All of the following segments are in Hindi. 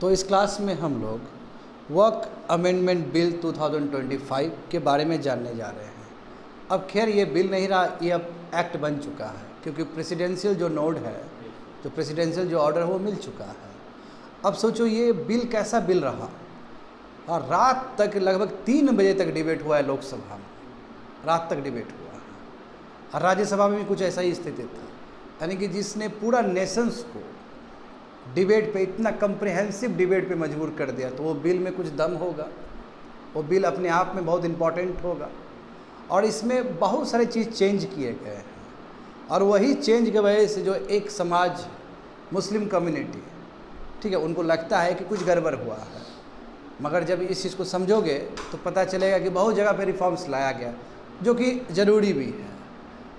तो इस क्लास में हम लोग वर्क अमेंडमेंट बिल 2025 के बारे में जानने जा रहे हैं। अब खैर ये बिल नहीं रहा, ये अब एक्ट बन चुका है, क्योंकि प्रेसिडेंशियल जो नोड है, जो प्रेसिडेंशियल जो ऑर्डर है वो मिल चुका है। अब सोचो ये बिल कैसा बिल रहा, और रात तक लगभग 3 बजे तक डिबेट हुआ है लोकसभा में, रात तक डिबेट हुआ है। और राज्यसभा में भी कुछ ऐसा ही स्थिति था, यानी कि जिसने पूरा नेशंस को डिबेट पे, इतना कम्प्रिहेंसिव डिबेट पे मजबूर कर दिया, तो वो बिल में कुछ दम होगा, वो बिल अपने आप में बहुत इम्पॉर्टेंट होगा। और इसमें बहुत सारे चीज़ चेंज किए गए हैं, और वही चेंज की वजह से जो एक समाज, मुस्लिम कम्युनिटी, ठीक है, उनको लगता है कि कुछ गड़बड़ हुआ है। मगर जब इस चीज़ को समझोगे तो पता चलेगा कि बहुत जगह पे रिफॉर्म्स लाया गया, जो कि ज़रूरी भी है।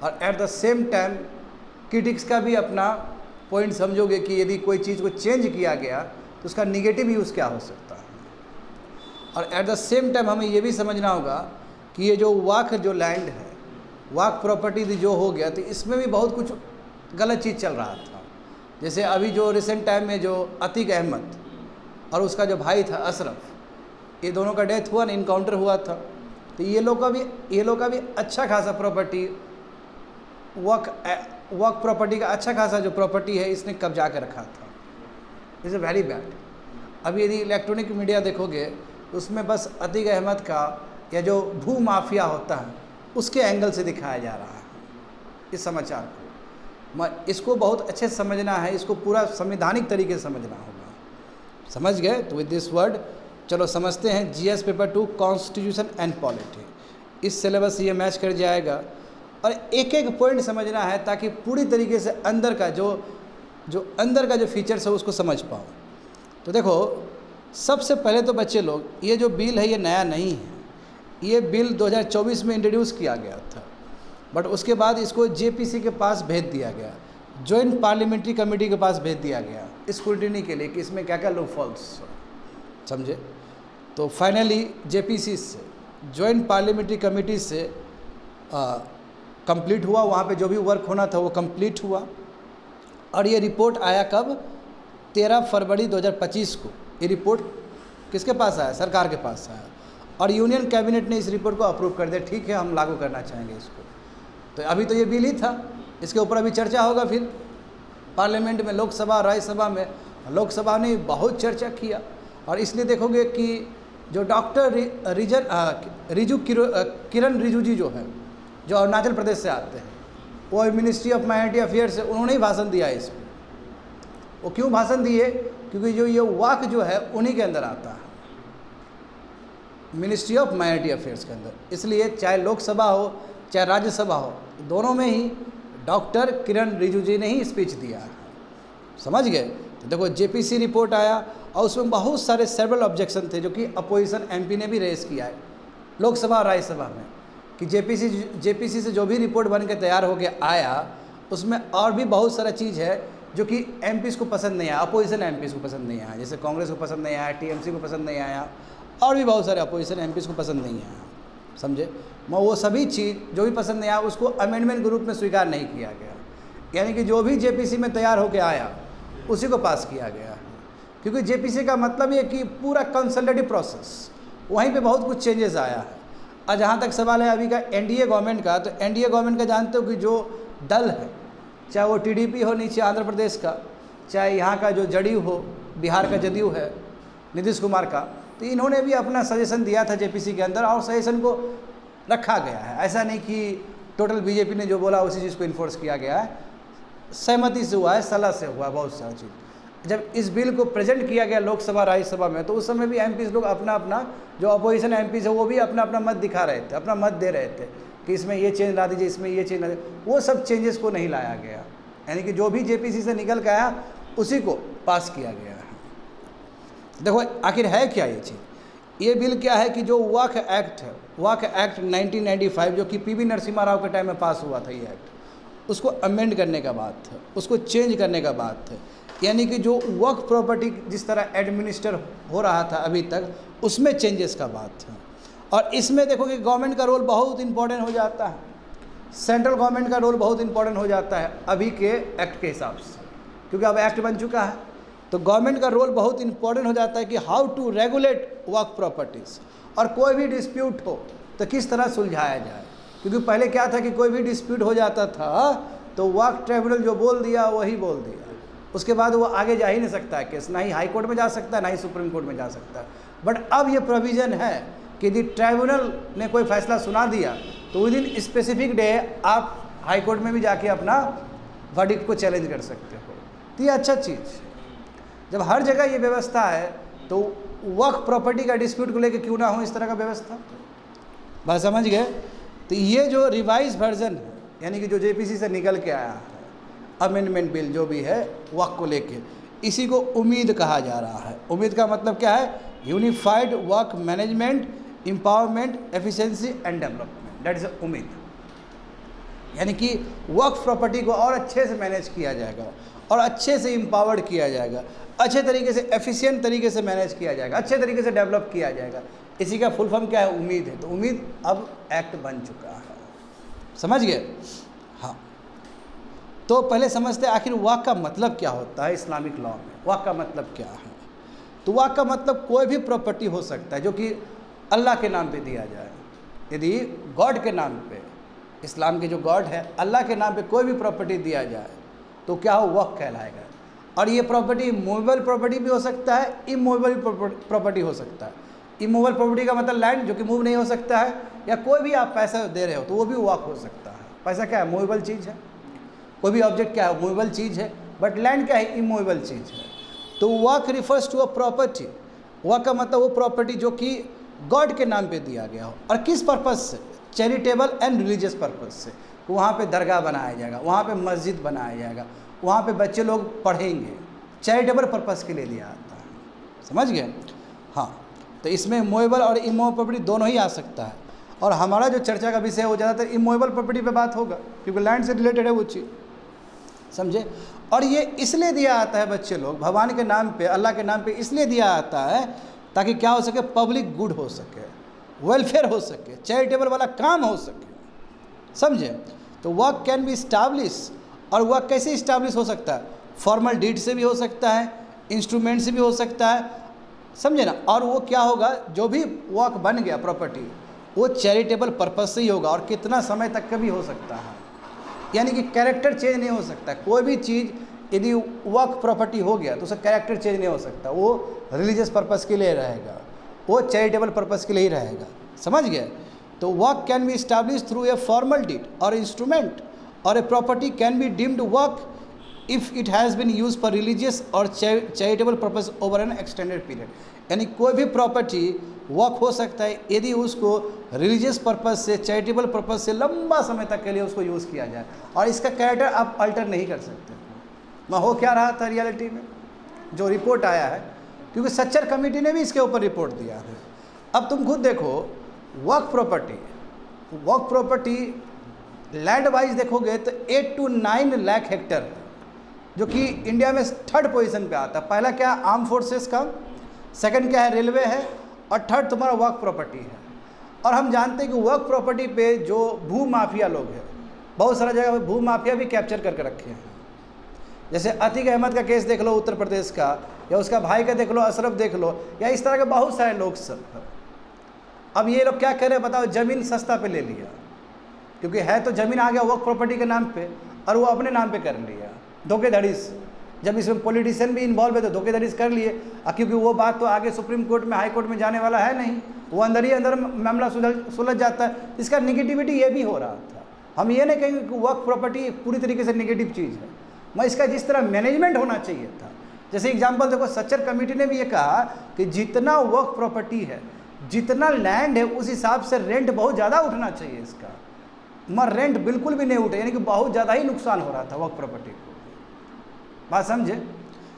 और at the same time critics का भी अपना पॉइंट समझोगे कि यदि कोई चीज़ को चेंज किया गया तो उसका निगेटिव यूज़ क्या हो सकता है। और एट द सेम टाइम हमें ये भी समझना होगा कि ये जो वाक जो लैंड है, वाक प्रॉपर्टी जो हो गया, तो इसमें भी बहुत कुछ गलत चीज़ चल रहा था। जैसे अभी जो रिसेंट टाइम में जो अतीक अहमद और उसका जो भाई था अशरफ, ये दोनों का डेथ हुआ ना, इनकाउंटर हुआ था, तो ये लोग का भी अच्छा खासा प्रॉपर्टी, वर्क प्रॉपर्टी का अच्छा खासा जो प्रॉपर्टी है इसने कब्जा कर रखा था। Is a very bad. अभी यदि इलेक्ट्रॉनिक मीडिया देखोगे तो उसमें बस अतीक अहमद का या जो भू माफिया होता है उसके एंगल से दिखाया जा रहा है इस समाचार को। इसको बहुत अच्छे से समझना है, इसको पूरा संवैधानिक तरीके से समझना होगा। समझ गए? तो विद दिस वर्ड चलो समझते हैं GS paper 2 constitution and polity. इस सिलेबस ये मैच कर जाएगा, और एक एक पॉइंट समझना है ताकि पूरी तरीके से अंदर का जो फीचर्स है उसको समझ पाओ। तो देखो, सबसे पहले तो बच्चे लोग, ये जो बिल है ये नया नहीं है, ये बिल 2024 में इंट्रोड्यूस किया गया था, बट उसके बाद इसको जेपीसी के पास भेज दिया गया, जॉइंट पार्लियामेंट्री कमेटी के पास भेज दिया गया स्क्रूटिनी के लिए कि इसमें क्या क्या लूपहोल्स, समझे। तो फाइनली जेपीसी से, जॉइंट पार्लियामेंट्री कमेटी से कंप्लीट हुआ, वहाँ पे जो भी वर्क होना था वो कंप्लीट हुआ। और ये रिपोर्ट आया कब? 13 फरवरी 2025 को ये रिपोर्ट किसके पास आया? सरकार के पास आया, और यूनियन कैबिनेट ने इस रिपोर्ट को अप्रूव कर दिया, ठीक है हम लागू करना चाहेंगे इसको। तो अभी तो ये बिल ही था, इसके ऊपर अभी चर्चा होगा फिर पार्लियामेंट में, लोकसभा राज्यसभा में। लोकसभा ने बहुत चर्चा किया, और इसलिए देखोगे कि जो डॉक्टर किरण रिजिजू जो है, जो अरुणाचल प्रदेश से आते हैं, वो मिनिस्ट्री ऑफ माइनॉरिटी अफेयर्स से, उन्होंने ही भाषण दिया है इसमें। वो क्यों भाषण दिए? क्योंकि जो ये वाक जो है उन्हीं के अंदर आता है, मिनिस्ट्री ऑफ माइनॉरिटी अफेयर्स के अंदर। इसलिए चाहे लोकसभा हो चाहे राज्यसभा हो, दोनों में ही डॉक्टर किरण रिजिजू जी ने ही स्पीच दिया है। समझ गए? तो देखो जेपीसी रिपोर्ट आया, और उसमें बहुत सारे सेवरल ऑब्जेक्शन थे जो कि अपोजिशन एमपी ने भी रेस किया है लोकसभा और राज्यसभा में, कि जेपीसी से जो भी रिपोर्ट बन के तैयार होकर आया उसमें और भी बहुत सारा चीज़ है जो कि एमपीज़ को पसंद नहीं आया, अपोजिशन एमपीज़ को पसंद नहीं आया। जैसे कांग्रेस को पसंद नहीं आया, टीएमसी को पसंद नहीं आया, और भी बहुत सारे अपोजिशन एमपीज़ को पसंद नहीं आया, समझे। मैं वो सभी चीज़ जो भी पसंद नहीं आया उसको अमेंडमेंट के रूप में स्वीकार नहीं किया गया, यानी कि जो भी जेपीसी में तैयार होकर आया उसी को पास किया गया। क्योंकि जेपीसी का मतलब ये कि पूरा कंसल्टेटिव प्रोसेस, वहीं पे बहुत कुछ चेंजेस आया है। और जहाँ तक सवाल है अभी का एनडीए गवर्नमेंट का, तो एनडीए गवर्नमेंट का जानते हो कि जो दल है, चाहे वो टीडीपी हो नीचे आंध्र प्रदेश का, चाहे यहाँ का जो जदयू हो, बिहार का जदयू है नीतीश कुमार का, तो इन्होंने भी अपना सजेशन दिया था जेपीसी के अंदर, और सजेशन को रखा गया है। ऐसा नहीं कि टोटल बीजेपी ने जो बोला उसी चीज़ को इन्फोर्स किया गया है, सहमति से हुआ है, सलाह से हुआ है बहुत सारी चीज़। जब इस बिल को प्रेजेंट किया गया लोकसभा राज्यसभा में, तो उस समय भी एमपीज़ लोग अपना अपना, जो अपोजिशन एमपीज़ है वो भी अपना अपना मत दिखा रहे थे, अपना मत दे रहे थे कि इसमें ये चेंज ला दीजिए, इसमें ये चेंज ला दीजिए। वो सब चेंजेस को नहीं लाया गया, यानी कि जो भी जेपीसी से निकल के आया उसी को पास किया गया है। देखो आखिर है क्या ये चीज़? ये बिल क्या है कि जो वक्फ एक्ट है, वक्फ एक्ट 1995 जो कि पीवी नरसिम्हा राव के टाइम में पास हुआ था, ये एक्ट, उसको अमेंड करने का बात है, उसको चेंज करने का बात है। यानी कि जो वक्फ प्रॉपर्टी जिस तरह एडमिनिस्टर हो रहा था अभी तक, उसमें चेंजेस का बात है। और इसमें देखो कि गवर्नमेंट का रोल बहुत इंपॉर्टेंट हो जाता है, सेंट्रल गवर्नमेंट का रोल बहुत इंपॉर्टेंट हो जाता है अभी के एक्ट के हिसाब से, क्योंकि अब एक्ट बन चुका है। तो गवर्नमेंट का रोल बहुत इंपॉर्टेंट हो जाता है कि हाउ टू रेगुलेट वर्क प्रॉपर्टीज़, और कोई भी डिस्प्यूट हो तो किस तरह सुलझाया जाए। क्योंकि पहले क्या था कि कोई भी डिस्प्यूट हो जाता था तो वर्क ट्रिब्यूनल जो बोल दिया वही बोल दिया, उसके बाद वो आगे जा ही नहीं सकता है केस, ना ही हाई कोर्ट में जा सकता है ना ही सुप्रीम कोर्ट में जा सकता है। बट अब ये प्रोविज़न है कि यदि ट्राइब्यूनल ने कोई फैसला सुना दिया तो विद इन स्पेसिफिक डे आप हाई कोर्ट में भी जाके अपना वर्डिक्ट को चैलेंज कर सकते हो। तो ये अच्छा चीज़ है। जब हर जगह ये व्यवस्था है तो वर्क प्रॉपर्टी का डिस्प्यूट को लेकर क्यों ना हो इस तरह का व्यवस्था। बात समझ गए। तो ये जो रिवाइज वर्जन है, यानी कि जो जेपीसी से निकल के आया है अमेंडमेंट बिल जो भी है वर्क को लेके, इसी को उम्मीद कहा जा रहा है। उम्मीद का मतलब क्या है? Unified work management, empowerment, efficiency and development, that is उम्मीद। यानी कि वर्क प्रॉपर्टी को और अच्छे से मैनेज किया जाएगा और अच्छे से एम्पावर्ड किया जाएगा, अच्छे तरीके से एफिशिएंट तरीके से मैनेज किया जाएगा, अच्छे तरीके से डेवलप किया जाएगा। इसी का फुल फॉर्म क्या है? उम्मीद है। तो उम्मीद अब एक्ट बन चुका है, समझ गए। हाँ, तो पहले समझते हैं आखिर वाक का मतलब क्या होता है इस्लामिक लॉ में। वाक का मतलब क्या है? तो वाक का मतलब कोई भी प्रॉपर्टी हो सकता है जो कि अल्लाह के नाम पे दिया जाए। यदि गॉड के नाम पे, इस्लाम के जो गॉड है, अल्लाह के नाम पे कोई भी प्रॉपर्टी दिया जाए तो क्या हो? वक्फ कहलाएगा। और ये प्रॉपर्टी मूवेबल प्रॉपर्टी भी हो सकता है, इमूवेबल प्रॉपर्टी हो सकता है। इमूवेबल प्रॉपर्टी का मतलब लैंड जो कि मूव नहीं हो सकता है, या कोई भी आप पैसा दे रहे हो तो वो भी वक्फ हो सकता है। पैसा क्या है? मूवेबल चीज़ है। कोई भी ऑब्जेक्ट क्या है? मूवेबल चीज़ है। बट लैंड क्या है? इमूवेबल चीज़ है। तो वक्फ रिफर्स टू अ प्रॉपर्टी। वक्फ का मतलब वो प्रॉपर्टी जो कि गॉड के नाम पे दिया गया हो। और किस पर्पज़ से? चैरिटेबल एंड रिलीजियस पर्पज़ से। वहाँ पे दरगाह बनाया जाएगा, वहाँ पे मस्जिद बनाया जाएगा, वहाँ पे बच्चे लोग पढ़ेंगे। चैरिटेबल पर्पज़ के लिए दिया आता है, समझ गए। हाँ, तो इसमें मूवेबल और इमूवेबल प्रॉपर्टी दोनों ही आ सकता है। और हमारा जो चर्चा का विषय है वो ज़्यादातर इमूवेबल प्रॉपर्टी पे बात होगा, क्योंकि लैंड से रिलेटेड है वो चीज़, समझे। और ये इसलिए दिया आता है बच्चे लोग भगवान के नाम पे, अल्लाह के नाम पे इसलिए दिया आता है ताकि क्या हो सके? पब्लिक गुड हो सके, वेलफेयर हो सके, चैरिटेबल वाला काम हो सके, समझे। तो वर्क कैन बी इस्टाब्लिश। और वर्क कैसे इस्टाब्लिश हो सकता है? फॉर्मल डीड से भी हो सकता है, इंस्ट्रूमेंट से भी हो सकता है, समझे ना। और वो क्या होगा? जो भी वर्क बन गया प्रॉपर्टी वो चैरिटेबल पर्पज़ से ही होगा, और कितना समय तक का भी हो सकता है। यानी कि कैरेक्टर चेंज नहीं हो सकता। कोई भी चीज़ यदि वर्क प्रॉपर्टी हो गया तो उसका कैरेक्टर चेंज नहीं हो सकता। वो रिलीजियस पर्पज़ के लिए रहेगा, वो चैरिटेबल पर्पज़ के लिए ही रहेगा, समझ गए। तो work can be established through a formal deed और इंस्ट्रूमेंट, और a property can be deemed work if it has been use for religious और charitable purpose over an extended period. यानी कोई भी प्रॉपर्टी वर्क हो सकता है यदि उसको रिलीजियस पर्पज़ से, चैरिटेबल पर्पज़ से लंबा समय तक के लिए उसको यूज़ किया जाए, और इसका कैरेक्टर आप अल्टर नहीं कर सकते। मैं हो क्या रहा था रियलिटी में जो रिपोर्ट आया है, क्योंकि सच्चर कमेटी ने भी इसके ऊपर रिपोर्ट दिया है। अब तुम खुद देखो, वर्क प्रॉपर्टी लैंड वाइज देखोगे तो 8 to 9 लाख हेक्टर है, जो कि इंडिया में 3rd पोजीशन पे आता है। पहला क्या है? आर्म फोर्सेस का, सेकंड क्या है? रेलवे है, और थर्ड तुम्हारा वर्क प्रॉपर्टी है। और हम जानते हैं कि वर्क प्रॉपर्टी पे जो भू माफिया लोग हैं, बहुत सारा जगह भू माफिया भी कैप्चर करके रखे हैं। जैसे अतीक अहमद का केस देख लो उत्तर प्रदेश का, या उसका भाई का देख लो, अशरफ देख लो, या इस तरह के बहुत सारे लोग सब। अब ये लोग क्या कर रहे हैं बताओ? ज़मीन सस्ता पे ले लिया, क्योंकि है तो ज़मीन आ गया वर्क प्रॉपर्टी के नाम पे, और वो अपने नाम पे कर लिया धोखेधड़ी से। जब इसमें पॉलिटिशियन भी इन्वॉल्व है तो धोखेधड़ी कर लिए, क्योंकि वो बात तो आगे सुप्रीम कोर्ट में, हाई कोर्ट में जाने वाला है नहीं, वो अंदर ही अंदर मामला सुलझ जाता है। इसका निगेटिविटी ये भी हो रहा था। हम ये नहीं कहेंगे कि वर्क प्रॉपर्टी पूरी तरीके से निगेटिव चीज़ है, मैं इसका जिस तरह मैनेजमेंट होना चाहिए था। जैसे एग्जाम्पल देखो, सच्चर कमेटी ने भी ये कहा कि जितना वर्क प्रॉपर्टी है, जितना लैंड है, उस हिसाब से रेंट बहुत ज़्यादा उठना चाहिए इसका, मगर रेंट बिल्कुल भी नहीं उठे, यानी कि बहुत ज़्यादा ही नुकसान हो रहा था वर्क प्रॉपर्टी को। बात समझे।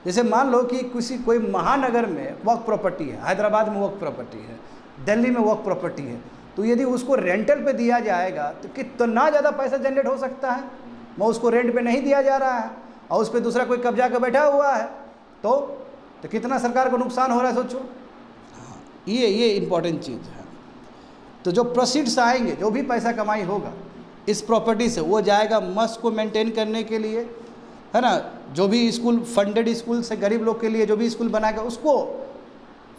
जैसे मान लो कि कोई महानगर में वर्क प्रॉपर्टी है, हैदराबाद में वर्क प्रॉपर्टी है, दिल्ली में वर्क प्रॉपर्टी है, तो यदि उसको रेंटल पे दिया जाएगा तो कितना ज़्यादा पैसा जनरेट हो सकता है। मैं उसको रेंट पे नहीं दिया जा रहा है और उस पर दूसरा कोई कब्जा कर बैठा हुआ है, तो कितना सरकार को नुकसान हो रहा है सोचो। हाँ, ये इम्पॉर्टेंट चीज़ है। तो जो प्रोसीड्स आएंगे, जो भी पैसा कमाई होगा इस प्रॉपर्टी से, वो जाएगा मस्क को मेंटेन करने के लिए, है ना, जो भी स्कूल फंडेड स्कूल से गरीब लोग के लिए जो भी स्कूल बनाएगा उसको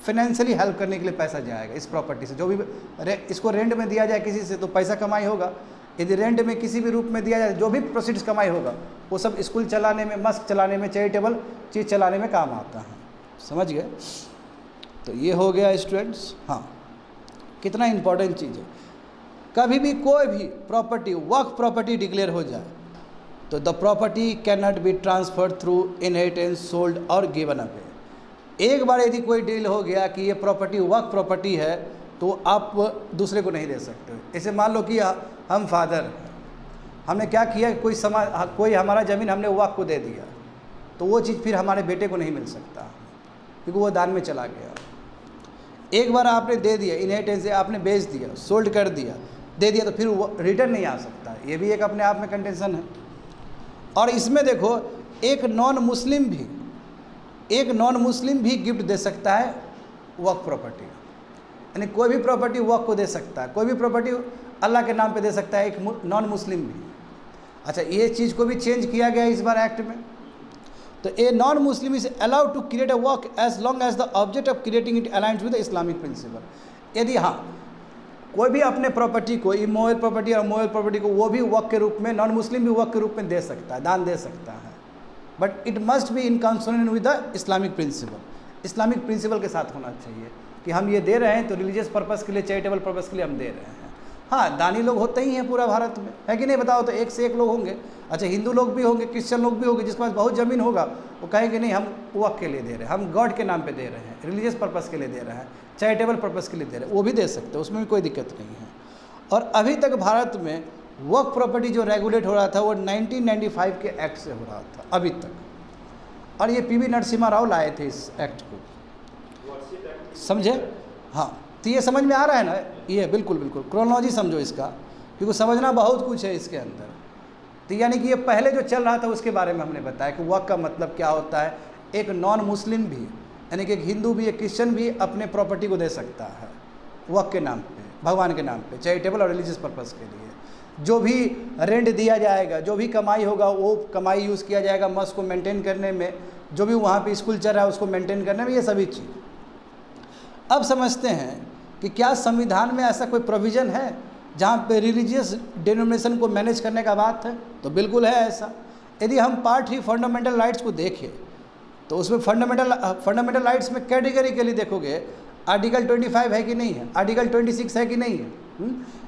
फाइनेंशियली हेल्प करने के लिए पैसा जाएगा इस प्रॉपर्टी से। जो भी इसको रेंट में दिया जाए किसी से तो पैसा कमाई होगा, यदि रेंट में किसी भी रूप में दिया जाए जो भी प्रोसीड्स कमाई होगा वो सब स्कूल चलाने में, मस्क चलाने में, चैरिटेबल चीज़ चलाने में काम आता है। समझ गए? तो ये हो गया स्टूडेंट्स। हाँ, कितना इम्पोर्टेंट चीज़ है, कभी भी कोई भी प्रॉपर्टी वक्फ प्रॉपर्टी डिक्लेयर हो जाए तो the property can not be transferred through inheritance, sold और गिवन अवे। एक बार यदि कोई डील हो गया कि ये प्रॉपर्टी वक्फ प्रॉपर्टी है तो आप दूसरे को नहीं दे सकते। ऐसे मान लो कि हम फादर हैं, हमने क्या किया, कोई हमारा ज़मीन हमने वक्फ को दे दिया तो वो चीज़ फिर हमारे बेटे को नहीं मिल सकता क्योंकि वो दान में चला गया। एक बार आपने दे दिया, इनहेरिटेंस से आपने बेच दिया, सोल्ड कर दिया, दे दिया, तो फिर वो रिटर्न नहीं आ सकता। ये भी एक अपने आप में कंटेंशन है। और इसमें देखो एक नॉन मुस्लिम भी गिफ्ट दे सकता है वक्फ प्रॉपर्टी, यानी कोई भी प्रॉपर्टी वक्फ को दे सकता है, कोई भी प्रॉपर्टी अल्लाह के नाम पे दे सकता है एक नॉन मुस्लिम भी। अच्छा, ये चीज़ को भी चेंज किया गया इस बार एक्ट में। तो a non Muslim is allowed to create a वर्क as long as the object of creating it aligns with the Islamic principle. यदि हाँ कोई भी अपने प्रॉपर्टी को, इमोरल प्रॉपर्टी और मोरल प्रॉपर्टी को वो भी वक्फ के रूप में, नॉन मुस्लिम भी वक्फ के रूप में दे सकता है, दान दे सकता है, but it must be in consonant with the Islamic principle. Islamic principle के साथ होना चाहिए कि हम ये दे रहे हैं तो रिलीजियस पर्पज़ के लिए, चैरिटेबल पर्पज़ के लिए हम दे रहे हैं। हाँ, दानी लोग होते ही हैं पूरा भारत में, है कि नहीं? बताओ तो एक से एक लोग होंगे। अच्छा, हिंदू लोग भी होंगे, क्रिश्चियन लोग भी होंगे, जिसके पास बहुत ज़मीन होगा वो कहेंगे नहीं हम वक्फ के लिए दे रहे हैं, हम गॉड के नाम पे दे रहे हैं, रिलीजियस पर्पज़ के लिए दे रहे हैं, चैरिटेबल पर्पज़ के लिए दे रहे हैं, वो भी दे सकते हैं, उसमें भी कोई दिक्कत नहीं है। और अभी तक भारत में वक्फ प्रॉपर्टी जो रेगुलेट हो रहा था वो 1995 के एक्ट से हो रहा था अभी तक, और ये पीवी नरसिम्हा राव लाए थे इस एक्ट को, समझे? हाँ, तो ये समझ में आ रहा है ना? ये बिल्कुल बिल्कुल क्रोनोलॉजी समझो इसका, क्योंकि समझना बहुत कुछ है इसके अंदर। तो यानी कि ये पहले जो चल रहा था उसके बारे में हमने बताया कि वक्फ का मतलब क्या होता है। एक नॉन मुस्लिम भी, यानी कि एक हिंदू भी, एक क्रिश्चियन भी अपने प्रॉपर्टी को दे सकता है वक्फ के नाम पे, भगवान के नाम पे, चैरिटेबल और रिलीजियस पर्पज़ के लिए। जो भी रेंट दिया जाएगा, जो भी कमाई होगा वो कमाई यूज़ किया जाएगा मस्क को मेंटेन करने में, जो भी वहाँ पे स्कूल चल रहा है उसको मेंटेन करने में, ये सभी चीज़। अब समझते हैं कि क्या संविधान में ऐसा कोई प्रोविज़न है जहाँ पे रिलीजियस डिनोमिनेशन को मैनेज करने का बात है? तो बिल्कुल है ऐसा। यदि हम पार्ट 3 फंडामेंटल राइट्स को देखें तो उसमें फंडामेंटल राइट्स में कैटेगरी के लिए देखोगे आर्टिकल 25 है कि नहीं है, आर्टिकल 26 है कि नहीं है।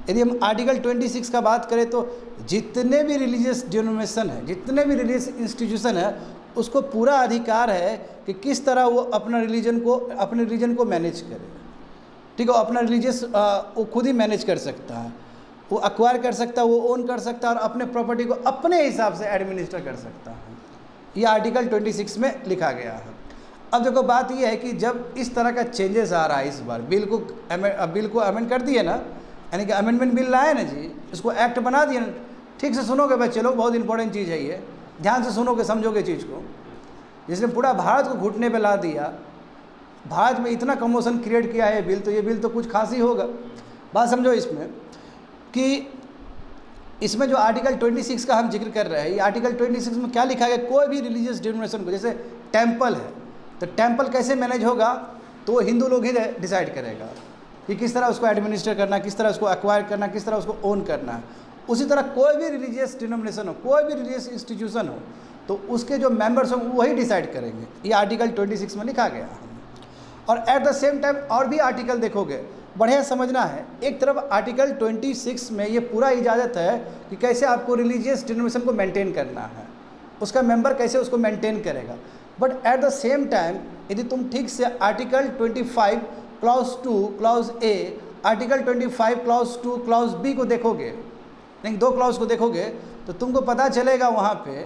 यदि हम आर्टिकल 26 का बात करें तो जितने भी रिलीजियस डिनोमिनेशन है, जितने भी रिलीजियस इंस्टीट्यूशन है, उसको पूरा अधिकार है कि किस तरह वो अपने रिलीजन को मैनेज करे। ठीक है, अपना रिलीजियस वो खुद ही मैनेज कर सकता है, वो एक्वायर कर सकता है, वो ओन कर सकता है और अपने प्रॉपर्टी को अपने हिसाब से एडमिनिस्टर कर सकता है। ये आर्टिकल 26 में लिखा गया है। अब देखो बात ये है कि जब इस तरह का चेंजेस आ रहा है, इस बार बिल को अमेंड कर दिए ना, यानी कि अमेंडमेंट बिल लाए ना जी, इसको एक्ट बना दिए ना। ठीक से सुनोगे बच्चे लोग, बहुत इंपॉर्टेंट चीज़ है ये, ध्यान से सुनोगे, समझोगे चीज़ को, जिसने पूरा भारत को घुटने पे ला दिया। भारत में इतना कमोशन क्रिएट किया है बिल, तो ये बिल तो कुछ खास ही होगा। बात समझो इसमें कि इसमें जो आर्टिकल 26 का हम जिक्र कर रहे हैं, ये आर्टिकल 26 में क्या लिखा है? कोई भी रिलीजियस डिनोमिनेशन को, जैसे टेम्पल है तो टेम्पल कैसे मैनेज होगा तो हिंदू लोग ही डिसाइड करेगा कि किस तरह उसको एडमिनिस्टर करना, किस तरह उसको एक्वायर करना, किस तरह उसको ओन करना है। उसी तरह कोई भी रिलीजियस डिनोमिनेशन हो, कोई भी रिलीजियस इंस्टीट्यूशन हो, तो उसके जो मेंबर्स हों वही डिसाइड करेंगे। ये आर्टिकल 26 में लिखा गया है। और एट द सेम टाइम और भी आर्टिकल देखोगे, बढ़िया समझना है। एक तरफ आर्टिकल 26 में ये पूरा इजाज़त है कि कैसे आपको रिलीजियस डिनोमिनेशन को मेंटेन करना है, उसका मेंबर कैसे उसको मेंटेन करेगा। But at the same time यदि तुम ठीक से article 25 clause 2 clause A, article 25 clause 2 clause B को देखोगे, नहीं 2 क्लॉज को देखोगे, तो तुमको पता चलेगा वहाँ पे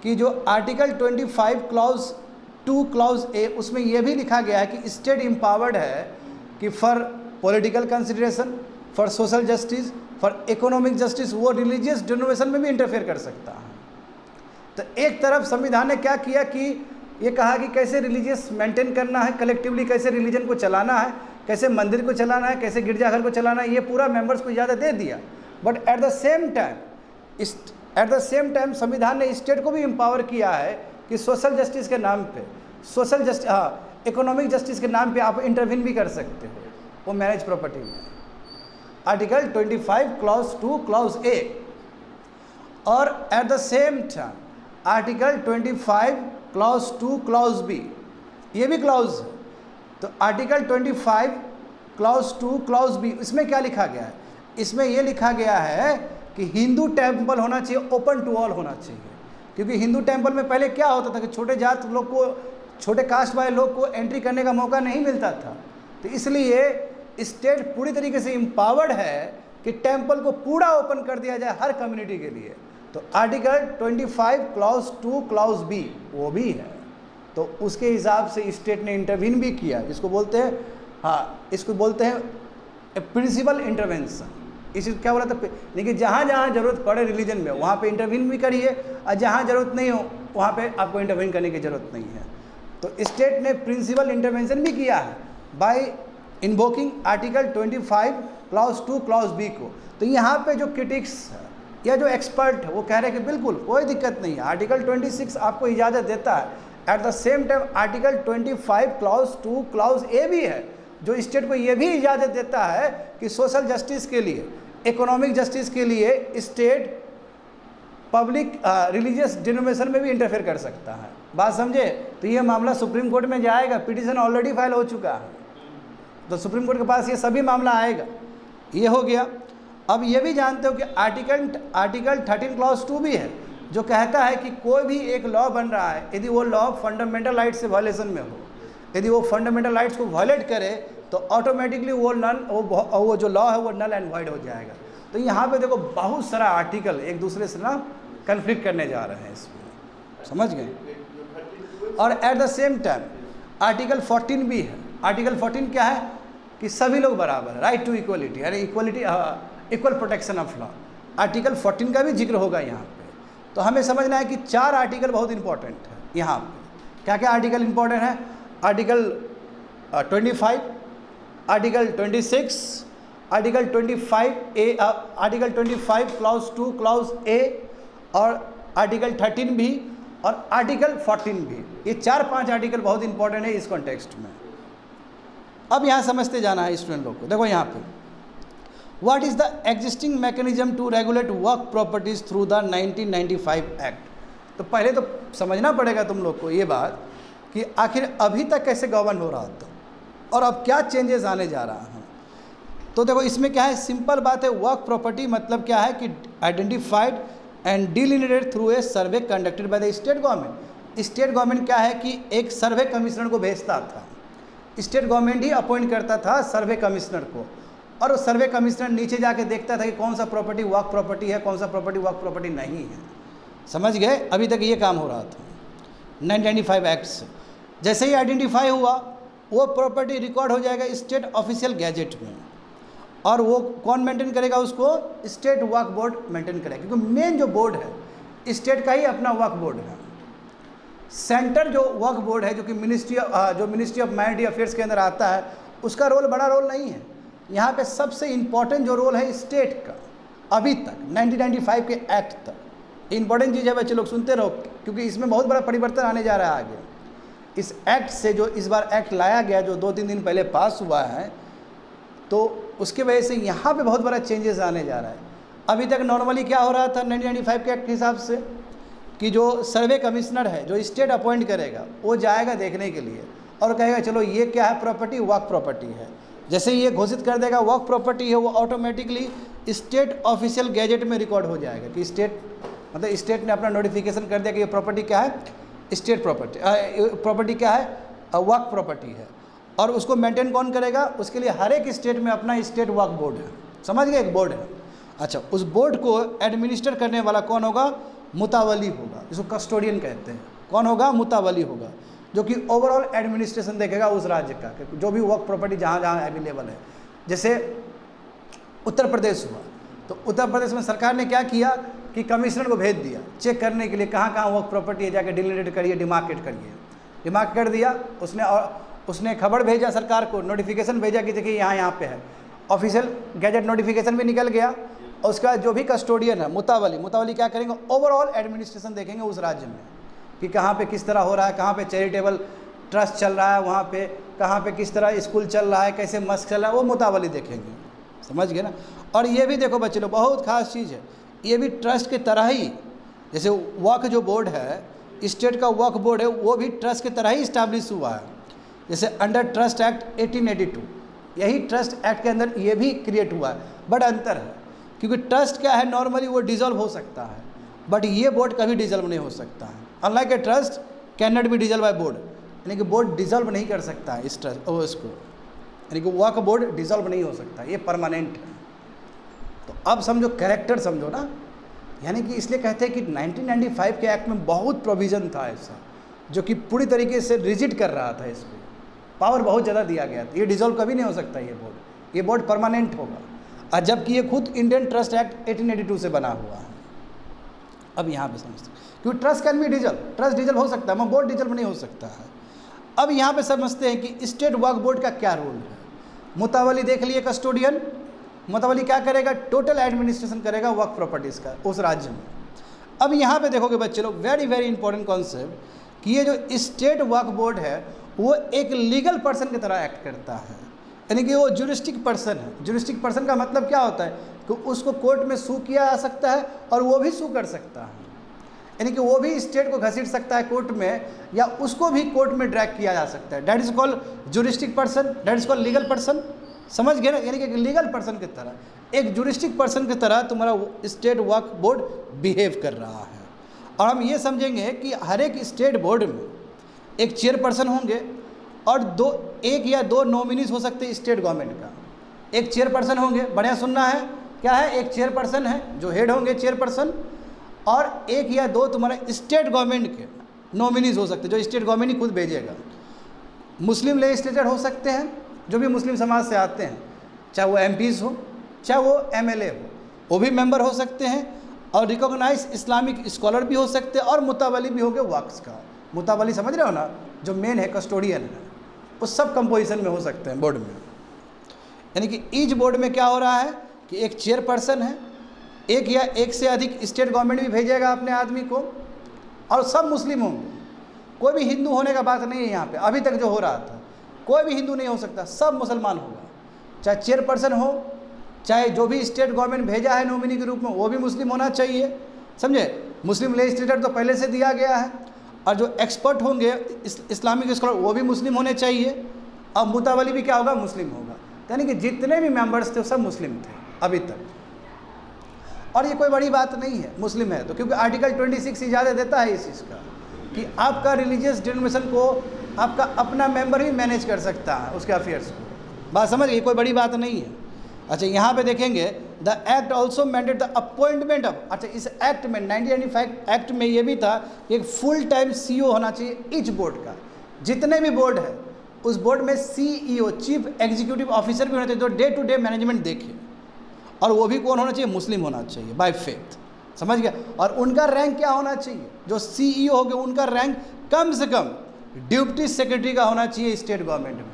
कि जो आर्टिकल 25 क्लॉज 2 क्लॉज ए, उसमें यह भी लिखा गया है कि स्टेट एम्पावर्ड है कि for political consideration, for social justice, for economic justice, वो रिलीजियस डिनोमिनेशन में भी इंटरफेयर कर सकता है। तो एक तरफ संविधान ने क्या किया कि ये कहा कि कैसे रिलीजियस मेंटेन करना है, कलेक्टिवली कैसे रिलीजन को चलाना है, कैसे मंदिर को चलाना है, कैसे गिरजाघर को चलाना है, ये पूरा मेंबर्स को इजाज़त दे दिया। But at the same time eight the same time संविधान ने स्टेट को भी एम्पावर किया है कि सोशल जस्टिस के नाम पे, सोशल जस्टिस, हाँ, इकोनॉमिक जस्टिस के नाम पे आप इंटरवीन भी कर सकते हो वो मैरिज प्रॉपर्टी में। आर्टिकल 25 क्लॉज 2 क्लॉज ए, और at the same time article 25 clause 2 clause B, ये भी क्लॉज है। तो आर्टिकल 25 क्लॉज 2 क्लॉज बी, इसमें क्या लिखा गया है? इसमें ये लिखा गया है कि हिंदू टेम्पल होना चाहिए, ओपन टू ऑल होना चाहिए। क्योंकि हिंदू टेम्पल में पहले क्या होता था कि छोटे जात लोग को, छोटे कास्ट वाले लोग को एंट्री करने का मौका नहीं मिलता था। तो इसलिए स्टेट पूरी तरीके से एम्पावर्ड है कि टेम्पल को पूरा ओपन कर दिया जाए हर कम्युनिटी के लिए। तो आर्टिकल 25 क्लॉज 2 क्लॉज बी वो भी है। तो उसके हिसाब से स्टेट ने इंटरवीन भी किया, जिसको बोलते हैं, हाँ, इसको बोलते हैं प्रिंसिपल इंटरवेंशन। इसी क्या बोला था, लेकिन जहाँ जहाँ जरूरत पड़े रिलीजन में वहाँ पे इंटरवीन भी करिए, और जहाँ जरूरत नहीं हो वहाँ पे आपको इंटरवीन करने की ज़रूरत नहीं है। तो स्टेट ने प्रिंसिपल इंटरवेंशन भी किया है by invoking article 25 clause 2 clause B को। तो यहाँ पे जो क्रिटिक्स या जो एक्सपर्ट है वो कह रहे हैं कि बिल्कुल कोई दिक्कत नहीं है, आर्टिकल 26 आपको इजाज़त देता है। Eight the same time article 25 clause 2 clause ए भी है, जो स्टेट को ये भी इजाज़त देता है कि सोशल जस्टिस के लिए, इकोनॉमिक जस्टिस के लिए स्टेट पब्लिक रिलीजियस डिनोमिनेशन में भी इंटरफेयर कर सकता है। बात समझे? तो ये मामला सुप्रीम कोर्ट में जाएगा, पिटीशन ऑलरेडी फाइल हो चुका है, तो सुप्रीम कोर्ट के पास ये सभी मामला आएगा। ये हो गया। अब ये भी जानते हो कि आर्टिकल 13 क्लॉज 2 भी है, जो कहता है कि कोई भी एक लॉ बन रहा है, यदि वो लॉ फंडामेंटल राइट्स से वायलेशन में हो, यदि वो फंडामेंटल राइट्स को वायलेट करे तो ऑटोमेटिकली वो जो लॉ है वो नल एंड वॉइड हो जाएगा। तो यहाँ पे देखो बहुत सारा आर्टिकल एक दूसरे से ना कन्फ्लिक्ट करने जा रहे हैं इसमें, समझ गए। और at the same time article 14 भी है। आर्टिकल 14 क्या है कि सभी लोग बराबर, राइट टू इक्वलिटी, यानी equality, equal protection of law. Article 14 का भी जिक्र होगा यहाँ पे। तो हमें समझना है कि 4 आर्टिकल बहुत इंपॉर्टेंट है यहाँ पे। क्या क्या आर्टिकल इंपॉर्टेंट है? Article 25, article 26, article 25 A, article 25 clause 2 clause A, और आर्टिकल 13 भी, और आर्टिकल 14 भी। ये 4-5 आर्टिकल बहुत इंपॉर्टेंट है इस कॉन्टेक्स्ट में। अब यहाँ समझते जाना है स्टूडेंट लोग को। देखो यहाँ पे, what is the existing mechanism to regulate वर्क प्रॉपर्टीज थ्रू द 1995 एक्ट। तो पहले तो समझना पड़ेगा तुम लोग को ये बात कि आखिर अभी तक कैसे गवर्न हो रहा था और अब क्या चेंजेस आने जा रहा है। तो देखो इसमें क्या है, सिंपल बात है। वर्क प्रॉपर्टी मतलब क्या है कि identified and delineated through a survey conducted by the state government. State government क्या है कि एक सर्वे कमिश्नर को भेजता था, स्टेट गवर्नमेंट ही अपॉइंट करता था सर्वे कमिश्नर को, और सर्वे कमिश्नर नीचे जाके देखता था कि कौन सा प्रॉपर्टी वर्क प्रॉपर्टी है, कौन सा प्रॉपर्टी वर्क प्रॉपर्टी नहीं है। समझ गए? अभी तक ये काम हो रहा था 1995 एक्ट से। जैसे ही आइडेंटिफाई हुआ वो प्रॉपर्टी रिकॉर्ड हो जाएगा स्टेट ऑफिशियल गैजेट में, और वो कौन मेंटेन करेगा उसको? स्टेट वर्क बोर्ड मेंटेन करेगा, क्योंकि मेन जो बोर्ड है स्टेट का ही अपना वर्क बोर्ड है। सेंटर जो वर्क बोर्ड है, जो कि मिनिस्ट्री ऑफ माइनॉरिटी अफेयर्स के अंदर आता है, उसका रोल बड़ा रोल नहीं है। यहाँ पे सबसे इम्पॉर्टेंट जो रोल है स्टेट का, अभी तक 1995 के एक्ट तक इंपॉर्टेंट चीज़ है। बच्चे लोग सुनते रहो, क्योंकि इसमें बहुत बड़ा परिवर्तन आने जा रहा है आगे। इस एक्ट से, जो इस बार एक्ट लाया गया, जो 2-3 दिन पहले पास हुआ है, तो उसके वजह से यहाँ पे बहुत बड़ा चेंजेस आने जा रहा है। अभी तक नॉर्मली क्या हो रहा था 1995 के एक्ट के हिसाब से कि जो सर्वे कमिश्नर है, जो स्टेट अपॉइंट करेगा, वो जाएगा देखने के लिए और कहेगा चलो ये क्या है प्रॉपर्टी, वर्क प्रॉपर्टी है। जैसे ये घोषित कर देगा वर्क प्रॉपर्टी है, वो ऑटोमेटिकली स्टेट ऑफिशियल गैजेट में रिकॉर्ड हो जाएगा कि स्टेट ने अपना नोटिफिकेशन कर दिया कि ये प्रॉपर्टी क्या है, स्टेट प्रॉपर्टी क्या है, वर्क प्रॉपर्टी है। और उसको मेंटेन कौन करेगा? उसके लिए हर एक स्टेट में अपना स्टेट वर्क बोर्ड है। समझ गए? एक बोर्ड है। अच्छा, उस बोर्ड को एडमिनिस्टर करने वाला कौन होगा? मुतावली होगा, जिसको कस्टोडियन कहते हैं। कौन होगा? मुतावली होगा, जो कि ओवरऑल एडमिनिस्ट्रेशन देखेगा उस राज्य का, जो भी वर्क प्रॉपर्टी जहाँ जहाँ अवेलेबल है। जैसे उत्तर प्रदेश हुआ, तो उत्तर प्रदेश में सरकार ने क्या किया कि कमिश्नर को भेज दिया चेक करने के लिए कहाँ कहाँ वर्क प्रॉपर्टी है, जाके डिलिनेट करिए, डिमार्केट करिए। डिमार्क कर दिया उसने, और उसने खबर भेजा सरकार को, नोटिफिकेशन भेजा कि देखिए यहाँ पे है। ऑफिशियल गैजेट नोटिफिकेशन भी निकल गया, उसका जो भी कस्टोडियन है मुतावली क्या करेंगे, ओवरऑल एडमिनिस्ट्रेशन देखेंगे उस राज्य में कि कहाँ पे किस तरह हो रहा है, कहाँ पे चैरिटेबल ट्रस्ट चल रहा है, वहाँ पे कहाँ पे किस तरह स्कूल चल रहा है, कैसे मस्क चल रहा है, वो मुतावली देखेंगे। समझ गए ना। और ये भी देखो बच्चे लोग, बहुत खास चीज़ है, ये भी ट्रस्ट की तरह ही, जैसे वक्फ जो बोर्ड है, स्टेट का वक्फ बोर्ड है, वो भी ट्रस्ट की तरह ही इस्टेब्लिश हुआ है। जैसे अंडर ट्रस्ट एक्ट 1882, यही ट्रस्ट एक्ट के अंदर ये भी क्रिएट हुआ है। बट अंतर है, क्योंकि ट्रस्ट क्या है, नॉर्मली वो डिजॉल्व हो सकता है, बट ये बोर्ड कभी डिजॉल्व नहीं हो सकता है। Unlike a trust can not be dissolve by board, यानी कि बोर्ड डिजॉल्व नहीं कर सकता है इस ट्रस्ट इसको, यानी कि वक्फ बोर्ड डिजॉल्व नहीं हो सकता, ये परमानेंट है। तो अब समझो, कैरेक्टर समझो ना, यानी कि इसलिए कहते हैं कि 1995 के एक्ट में बहुत प्रोविज़न था ऐसा, जो कि पूरी तरीके से रिजिड कर रहा था इसको, पावर बहुत ज़्यादा दिया गया था। ये डिजॉल्व कभी नहीं हो सकता ये बोर्ड परमानेंट होगा। और जबकि ये खुद इंडियन ट्रस्ट एक्ट 1882 से बना हुआ है। अब यहाँ पे समझते हैं, क्योंकि trust can be dissolve, trust dissolve हो सकता है, मगर बोर्ड डिजॉल्व नहीं हो सकता है। अब यहाँ पे समझते हैं कि स्टेट वक्फ बोर्ड का क्या रोल है। मुतावली देख लिए, कस्टोडियन, मुतावली क्या करेगा, टोटल एडमिनिस्ट्रेशन करेगा वक्फ प्रॉपर्टीज़ का उस राज्य में। अब यहाँ पे देखोगे बच्चे लोग, वेरी वेरी इंपॉर्टेंट कॉन्सेप्ट, कि ये जो स्टेट वक्फ बोर्ड है वो एक लीगल पर्सन की तरह एक्ट करता है, यानी कि वो ज्यूरिस्टिक पर्सन है। ज्यूरिस्टिक पर्सन का मतलब क्या होता है कि उसको कोर्ट में सू किया जा सकता है और वो भी सू कर सकता है, यानी कि वो भी स्टेट को घसीट सकता है कोर्ट में, या उसको भी कोर्ट में ड्रैग किया जा सकता है। That is called juristic person, that is called legal person. समझ गए ना, यानी कि एक लीगल पर्सन की तरह, एक ज्यूरिस्टिक पर्सन की तरह तुम्हारा स्टेट वक्फ बोर्ड बिहेव कर रहा है। और हम ये समझेंगे कि हर एक स्टेट बोर्ड में एक चेयरपर्सन होंगे और एक या दो नॉमिनीज हो सकते हैं स्टेट गवर्नमेंट का। एक चेयरपर्सन होंगे, बढ़िया सुनना है, क्या है, एक चेयरपर्सन है जो हेड होंगे चेयरपर्सन, और एक या दो तुम्हारे स्टेट गवर्नमेंट के नॉमिनीज हो सकते हैं जो स्टेट गवर्नमेंट ही खुद भेजेगा। मुस्लिम लेजिस्लेटर हो सकते हैं, जो भी मुस्लिम समाज से आते हैं, चाहे वो MPs हो, चाहे वो MLA हो, वो भी मेंबर हो सकते हैं। और रिकॉग्नाइज इस्लामिक स्कॉलर भी हो सकते हैं, और मुतावली भी होंगे वक्फ का। मुतावली समझ रहे हो ना, जो मेन है कस्टोडियन है, वो सब कंपोजिशन में हो सकते हैं बोर्ड में। यानी कि ईच बोर्ड में क्या हो रहा है कि एक चेयरपर्सन है, एक या एक से अधिक स्टेट गवर्नमेंट भी भेजेगा अपने आदमी को, और सब मुस्लिम होंगे। कोई भी हिंदू होने का बात नहीं है यहाँ पे, अभी तक जो हो रहा था, कोई भी हिंदू नहीं हो सकता, सब मुसलमान होगा। चाहे चेयरपर्सन हो, चाहे जो भी स्टेट गवर्नमेंट भेजा है नॉमिनी के रूप में, वो भी मुस्लिम होना चाहिए। समझे, मुस्लिम लेजिस्लेटर तो पहले से दिया गया है, और जो एक्सपर्ट होंगे इस्लामिक स्कॉलर, वो भी मुस्लिम होने चाहिए। अब मुतावली भी क्या होगा, मुस्लिम होगा। यानी कि जितने भी मेंबर्स थे वो सब मुस्लिम थे अभी तक, और ये कोई बड़ी बात नहीं है मुस्लिम है तो, क्योंकि आर्टिकल 26 इजाज़त देता है इस चीज़ का कि आपका रिलीजियस डिनोमिनेशन को आपका अपना मेंबर ही मैनेज कर सकता है उसके अफेयर्स को। बात समझ गई, कोई बड़ी बात नहीं है। अच्छा, यहाँ पे देखेंगे, the act also mandate the appointment of, अच्छा इस एक्ट में 1995 एक्ट में ये भी था कि एक फुल टाइम CEO होना चाहिए ईच बोर्ड का। जितने भी बोर्ड है उस बोर्ड में CEO, चीफ एग्जीक्यूटिव ऑफिसर भी होना चाहिए, जो डे टू डे मैनेजमेंट देखे, और वो भी कौन होना चाहिए, मुस्लिम होना चाहिए बाय फेथ। समझ गया। और उनका रैंक क्या होना चाहिए, जो CEO हो गए उनका रैंक कम से कम डिप्टी सेक्रेटरी का होना चाहिए स्टेट गवर्नमेंट में,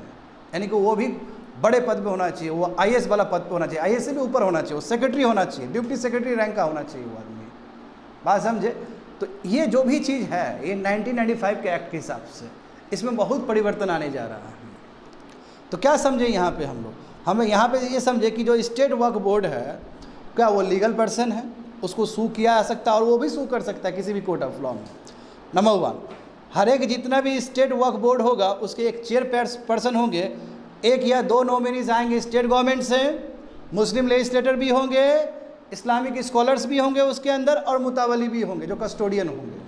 यानी कि वो भी बड़े पद पे होना चाहिए, वो IAS वाला पद पे होना चाहिए, IAS से भी ऊपर होना चाहिए, वो सेक्रेटरी होना चाहिए, डिप्टी सेक्रेटरी रैंक का होना चाहिए वो आदमी। बात समझे। तो ये जो भी चीज़ है, ये 1995 के एक्ट के हिसाब से इसमें बहुत परिवर्तन आने जा रहा है। तो क्या समझे यहाँ पे हम लोग, हमें यहाँ पे ये समझे कि जो स्टेट वक्फ बोर्ड है, क्या वो लीगल पर्सन है, उसको सू किया जा सकता है, और वो भी सू कर सकता है किसी भी कोर्ट ऑफ लॉ में। नंबर 1, हर एक जितना भी स्टेट वक्फ बोर्ड होगा उसके एक चेयरपर्सन होंगे, एक या दो नॉमिनीज आएंगे स्टेट गवर्नमेंट से, मुस्लिम लेजिस्लेटर भी होंगे, इस्लामिक स्कॉलर्स भी होंगे उसके अंदर, और मुतावली भी होंगे जो कस्टोडियन होंगे।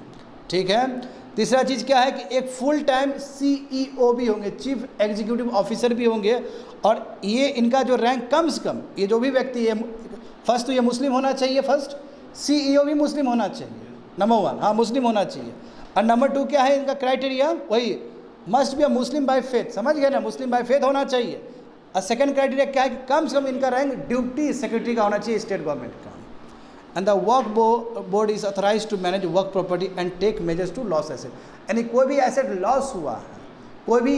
ठीक है। तीसरा चीज़ क्या है कि एक फुल टाइम CEO भी होंगे, चीफ एग्जीक्यूटिव ऑफिसर भी होंगे, और ये इनका जो रैंक कम से कम, ये जो भी व्यक्ति है, फर्स्ट तो ये मुस्लिम होना चाहिए, फर्स्ट CEO भी मुस्लिम होना चाहिए, नंबर 1, हाँ मुस्लिम होना चाहिए। और नंबर 2 क्या है इनका क्राइटेरिया, वही must be a Muslim by faith, समझ गए ना, मुस्लिम बाय फेथ होना चाहिए। और सेकंड क्राइटेरिया क्या है कि कम से कम इनका रैंक डिप्टी सेक्रेटरी का होना चाहिए स्टेट गवर्नमेंट का। And the Waqf Board is authorise to manage Waqf property and take measures to loss asset, यानी कोई भी एसेट लॉस हुआ है, कोई भी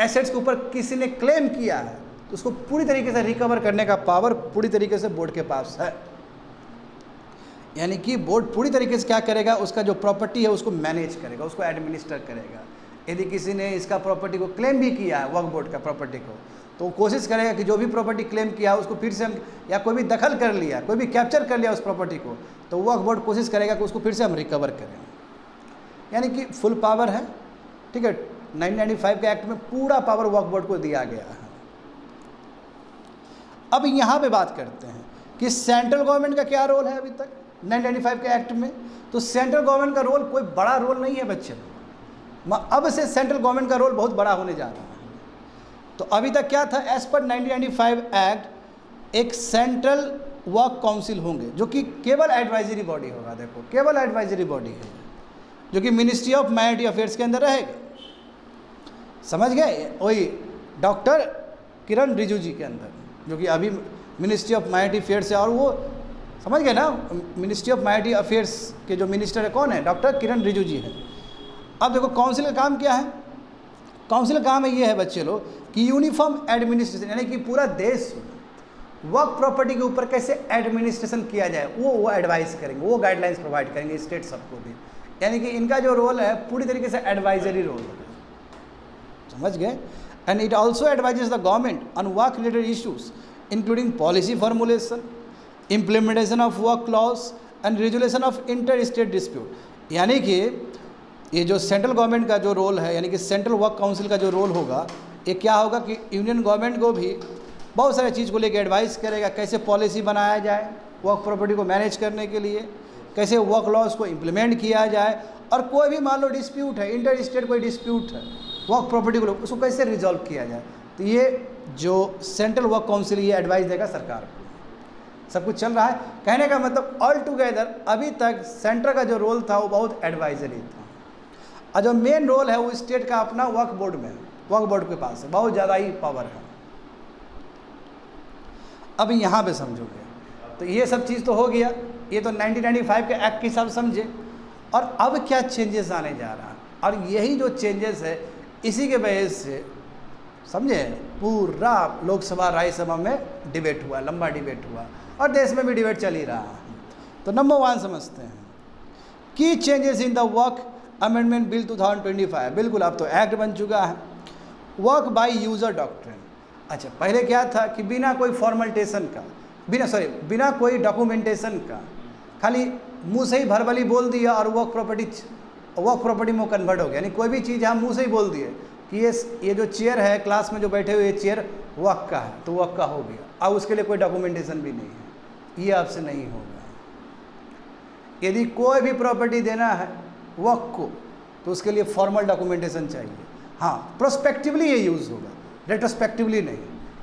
एसेट्स के ऊपर किसी ने क्लेम किया है, तो उसको पूरी तरीके से रिकवर करने का पावर पूरी तरीके से बोर्ड के पास है। यानी कि बोर्ड पूरी तरीके से क्या करेगा, उसका जो प्रॉपर्टी है उसको मैनेज करेगा, उसको एडमिनिस्टर करेगा। यदि किसी ने इसका प्रॉपर्टी को क्लेम भी किया है, वक्फ बोर्ड का प्रॉपर्टी को, तो कोशिश करेगा कि जो भी प्रॉपर्टी क्लेम किया उसको फिर से हम, या कोई भी दखल कर लिया, कोई भी कैप्चर कर लिया उस प्रॉपर्टी को, तो वक्फ बोर्ड कोशिश करेगा कि उसको फिर से हम रिकवर करें। यानी कि फुल पावर है, ठीक है। 1995 के एक्ट में पूरा पावर वक्फ बोर्ड को दिया गया है। अब यहाँ पे बात करते हैं कि सेंट्रल गवर्नमेंट का क्या रोल है अभी तक 1995 के एक्ट में। तो सेंट्रल गवर्नमेंट का रोल कोई बड़ा रोल नहीं है बच्चे, अब से सेंट्रल गवर्नमेंट का रोल बहुत बड़ा होने जा रहा है। तो अभी तक क्या था, एज पर 1995 एक्ट एक सेंट्रल वर्क काउंसिल होंगे जो कि केवल एडवाइजरी बॉडी होगा। देखो केवल एडवाइजरी बॉडी है जो कि मिनिस्ट्री ऑफ माइनॉरिटी अफेयर्स के अंदर रहेगा, समझ गए। वही डॉक्टर किरण रिजिजू के अंदर, जो कि अभी मिनिस्ट्री ऑफ माइनॉरिटी अफेयर्स है, और वो समझ गए ना, मिनिस्ट्री ऑफ माइनॉरिटी अफेयर्स के जो मिनिस्टर है कौन है, डॉक्टर किरण रिजिजू है। अब देखो काउंसिल का काम क्या है, काउंसिल का काम है ये है बच्चे लोग कि यूनिफॉर्म एडमिनिस्ट्रेशन, यानी कि पूरा देश वर्क प्रॉपर्टी के ऊपर कैसे एडमिनिस्ट्रेशन किया जाए वो एडवाइस करेंगे, वो गाइडलाइंस प्रोवाइड करेंगे स्टेट सबको भी। यानी कि इनका जो रोल है पूरी तरीके से एडवाइजरी रोल है, समझ गए। And it also advises the government on work related issues including policy formulation, implementation of work laws and resolution of inter state dispute. यानी कि ये जो सेंट्रल गवर्नमेंट का जो रोल है, यानी कि सेंट्रल वर्क काउंसिल का जो रोल होगा, ये क्या होगा कि यूनियन गवर्नमेंट को भी बहुत सारे चीज़ को लेकर एडवाइस करेगा, कैसे पॉलिसी बनाया जाए वर्क प्रॉपर्टी को मैनेज करने के लिए, कैसे वर्क लॉज को इम्प्लीमेंट किया जाए, और कोई भी मान लो डिस्प्यूट है, इंटर स्टेट कोई डिस्प्यूट है वर्क प्रॉपर्टी को, उसको कैसे रिजॉल्व किया जाए। तो ये जो सेंट्रल वर्क काउंसिल ये एडवाइस देगा सरकार को। सब कुछ चल रहा है, कहने का मतलब ऑल टुगेदर अभी तक सेंटर का जो रोल था वो बहुत एडवाइजरी था, और जो मेन रोल है वो स्टेट का अपना वर्क बोर्ड में, वर्क बोर्ड के पास है, बहुत ज़्यादा ही पावर है। अब यहाँ पे समझोगे तो ये सब चीज़ तो हो गया, ये तो 1995 के एक्ट के हिसाब से समझे। और अब क्या चेंजेस आने जा रहा है, और यही जो चेंजेस है इसी के वजह से समझे पूरा लोकसभा राज्यसभा में डिबेट हुआ, लंबा डिबेट हुआ, और देश में भी डिबेट चल ही रहा है। तो नंबर 1 समझते हैं की changes in the work amendment bill 2025। बिल्कुल अब तो एक्ट बन चुका है, वर्क बाय यूजर डॉक्ट्रिन। अच्छा पहले क्या था कि बिना कोई फॉर्मल्टेशन का, बिना कोई डॉक्यूमेंटेशन का, खाली मुंह से ही भरबली बोल दिया और वर्क प्रॉपर्टी में कन्वर्ट हो गया। यानी कोई भी चीज़ हम मुंह से ही बोल दिए कि ये जो चेयर है क्लास में जो बैठे हुए ये चेयर वर्क का है, तो वर्क का हो गया। अब उसके लिए कोई डॉक्यूमेंटेशन भी नहीं है, ये आपसे नहीं होगा। यदि कोई भी प्रॉपर्टी देना है वर्क को तो उसके लिए फॉर्मल डॉक्यूमेंटेशन चाहिए। हाँ प्रोस्पेक्टिवली ये यूज़ होगा, रेट्रोस्पेक्टिवली नहीं।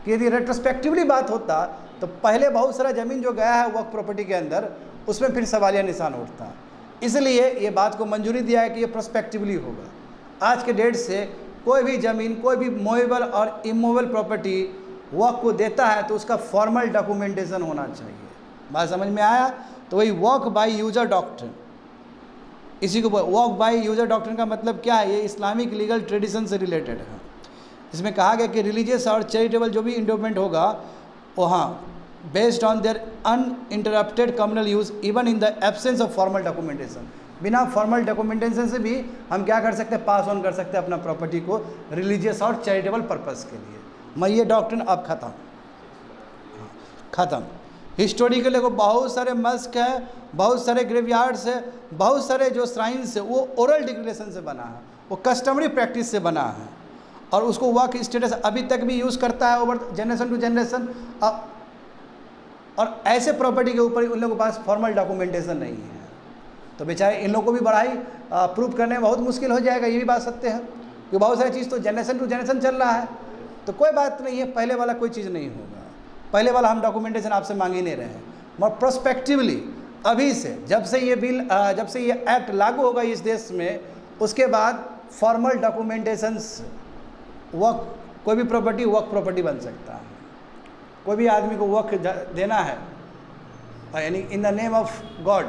कि यदि रेट्रोस्पेक्टिवली बात होता तो पहले बहुत सारा ज़मीन जो गया है वर्क प्रॉपर्टी के अंदर उसमें फिर सवालिया निशान उठता, इसलिए ये बात को मंजूरी दिया है कि ये प्रोस्पेक्टिवली होगा। आज के डेट से कोई भी ज़मीन, कोई भी मूवेबल और इमूवेबल प्रॉपर्टी वर्क को देता है तो उसका फॉर्मल डॉक्यूमेंटेशन होना चाहिए। बात समझ में आया? तो वही वर्क बाय यूजर डॉक्ट्रिन, इसी को वर्क बाय यूजर डॉक्ट्रिन का मतलब क्या है, ये इस्लामिक लीगल ट्रेडिशन से रिलेटेड है। इसमें कहा गया कि रिलीजियस और चैरिटेबल जो भी इंडोमेंट होगा वो हाँ based on their uninterrupted communal use even in the absence of formal documentation. बिना फॉर्मल डॉक्यूमेंटेशन से भी हम क्या कर सकते हैं, पास ऑन कर सकते हैं अपना प्रॉपर्टी को रिलीजियस और चैरिटेबल पर्पज़ के लिए। मैं ये डॉक्ट्रिन अब ख़त्म। हिस्टोरिकली को बहुत सारे मस्क है, बहुत सारे ग्रेवयार्ड्स है, बहुत सारे जो श्राइन्स है वो ओरल डिक्लेरेशन से बना है, वो कस्टमरी प्रैक्टिस से बना है, और उसको वर्क स्टेटस अभी तक भी यूज़ करता है ओवर जनरेशन टू जनरेशन। और ऐसे प्रॉपर्टी के ऊपर उन लोगों के पास फॉर्मल डॉक्यूमेंटेशन नहीं है, तो बेचारे इन लोगों को भी बढ़ाई प्रूव करने में बहुत मुश्किल हो जाएगा। ये भी बात सत्य है कि बहुत सारी चीज़ तो जनरेशन टू जनरेशन चल रहा है, तो कोई बात नहीं है, पहले वाला कोई चीज़ नहीं होगा। पहले वाला हम डॉक्यूमेंटेशन आपसे मांग ही नहीं रहे हैं, मगर प्रोस्पेक्टिवली अभी से जब से ये बिल जब से ये एक्ट लागू होगा इस देश में, उसके बाद फॉर्मल डॉक्यूमेंटेशंस वर्क, कोई भी प्रॉपर्टी वर्क प्रॉपर्टी बन सकता है। कोई भी आदमी को वर्क देना है, यानी इन द नेम ऑफ गॉड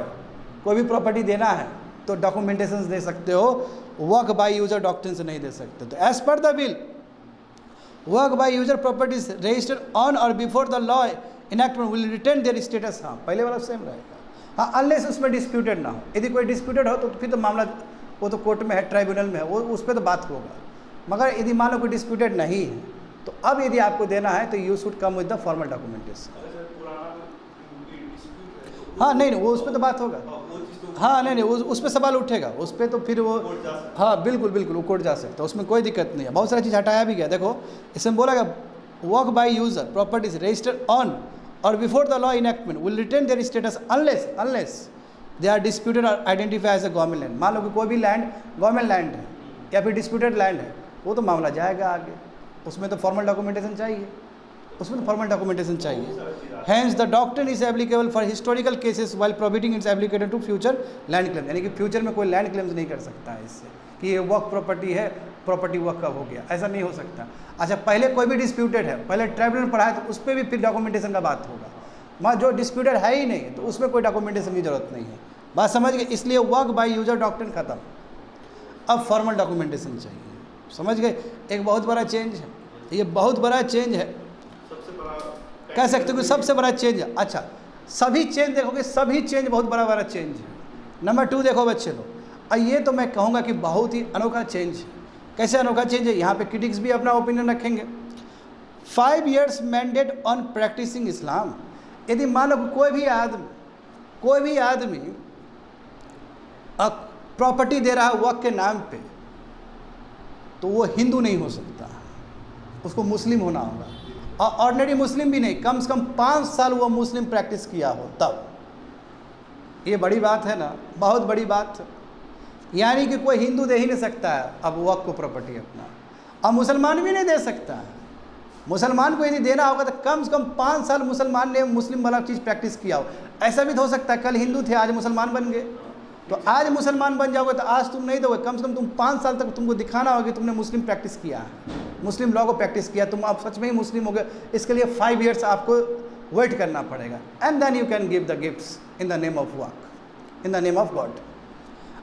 कोई भी प्रॉपर्टी देना है तो डॉक्यूमेंटेशंस दे सकते हो, वर्क बाय यूजर डॉक्ट्रिन से नहीं दे सकते। तो as per the bill work by user properties registered on और before the law enactment will retain their status. हाँ पहले वाला सेम रहेगा, हाँ, अनलेस उसमें डिस्प्यूटेड ना हो। यदि कोई डिस्प्यूटेड हो तो फिर तो मामला वो तो कोर्ट में है, ट्राइब्यूनल में है, वो उस पर तो बात होगा। मगर यदि मान लो कोई डिस्प्यूटेड नहीं है तो अब यदि आपको देना है तो you should come with the formal documentation. हाँ नहीं वो उस पर तो बात होगा। हाँ नहीं उस पर सवाल उठेगा, उस पर तो फिर वो हाँ बिल्कुल बिल्कुल वो कोर्ट जा सकता है, उसमें कोई दिक्कत नहीं है। बहुत सारी चीज़ हटाया भी गया। देखो इसमें बोला गया work by user properties registered on और before the law enactment will retain their status unless they are disputed और identify as a government land. मान लो कि कोई भी लैंड गवर्नमेंट लैंड है या फिर डिस्प्यूटेड लैंड है, वो तो मामला जाएगा आगे, उसमें तो फॉर्मल डॉक्यूमेंटेशन चाहिए, उसमें तो फॉर्मल डॉक्यूमेंटेशन चाहिए। Hence the doctrine is applicable for historical cases while prohibiting its applicated to future land claim. यानी कि फ्यूचर में कोई लैंड क्लेम्स नहीं कर सकता है इससे कि ये वर्क प्रॉपर्टी है, प्रॉपर्टी वर्क का हो गया, ऐसा नहीं हो सकता। अच्छा पहले कोई भी डिस्प्यूटेड है, पहले ट्राइब्यूनल पढ़ा है तो उस पर भी फिर डॉक्यूमेंटेशन का बात होगा। मगर जो डिस्प्यूटेड है ही नहीं तो उसमें कोई डॉक्यूमेंटेशन की जरूरत नहीं है। बात समझ गए? इसलिए वर्क बाय यूजर डॉक्ट्रिन खत्म, अब फॉर्मल डॉक्यूमेंटेशन चाहिए। समझ गए? एक बहुत बड़ा चेंज है, ये बहुत बड़ा चेंज है, कह सकते हो कि सबसे बड़ा चेंज है। अच्छा सभी चेंज देखोगे, सभी चेंज बहुत बड़ा बड़ा चेंज है। नंबर 2 देखो बच्चे लोग, और ये तो मैं कहूँगा कि बहुत ही अनोखा चेंज है। कैसे अनोखा चेंज है? यहाँ पे क्रिटिक्स भी अपना ओपिनियन रखेंगे। 5 years मैंडेट ऑन प्रैक्टिसिंग इस्लाम। यदि मान लो कोई भी आदमी प्रॉपर्टी दे रहा है वक़्त के नाम पे, तो वो हिंदू नहीं हो सकता, उसको मुस्लिम होना होगा। और ऑर्डिनरी मुस्लिम भी नहीं, कम से कम 5 साल वो मुस्लिम प्रैक्टिस किया हो तब। ये बड़ी बात है ना, बहुत बड़ी बात है। यानी कि कोई हिंदू दे ही नहीं सकता है अब वक़्त को प्रॉपर्टी अपना, और मुसलमान भी नहीं दे सकता है। मुसलमान को यदि देना होगा तो कम से कम 5 साल मुसलमान ने मुस्लिम वाला चीज़ प्रैक्टिस किया हो। ऐसा भी तो हो सकता है कल हिंदू थे आज मुसलमान बन गए, तो आज मुसलमान बन जाओगे तो आज तुम नहीं दोगे, कम से कम तुम 5 साल तक तुमको दिखाना होगा कि तुमने मुस्लिम प्रैक्टिस किया है, मुस्लिम लॉ को प्रैक्टिस किया, तुम अब सच में ही मुस्लिम हो गए। इसके लिए 5 years आपको वेट करना पड़ेगा, and then you can give the gifts in the name of वर्क, in the name of God.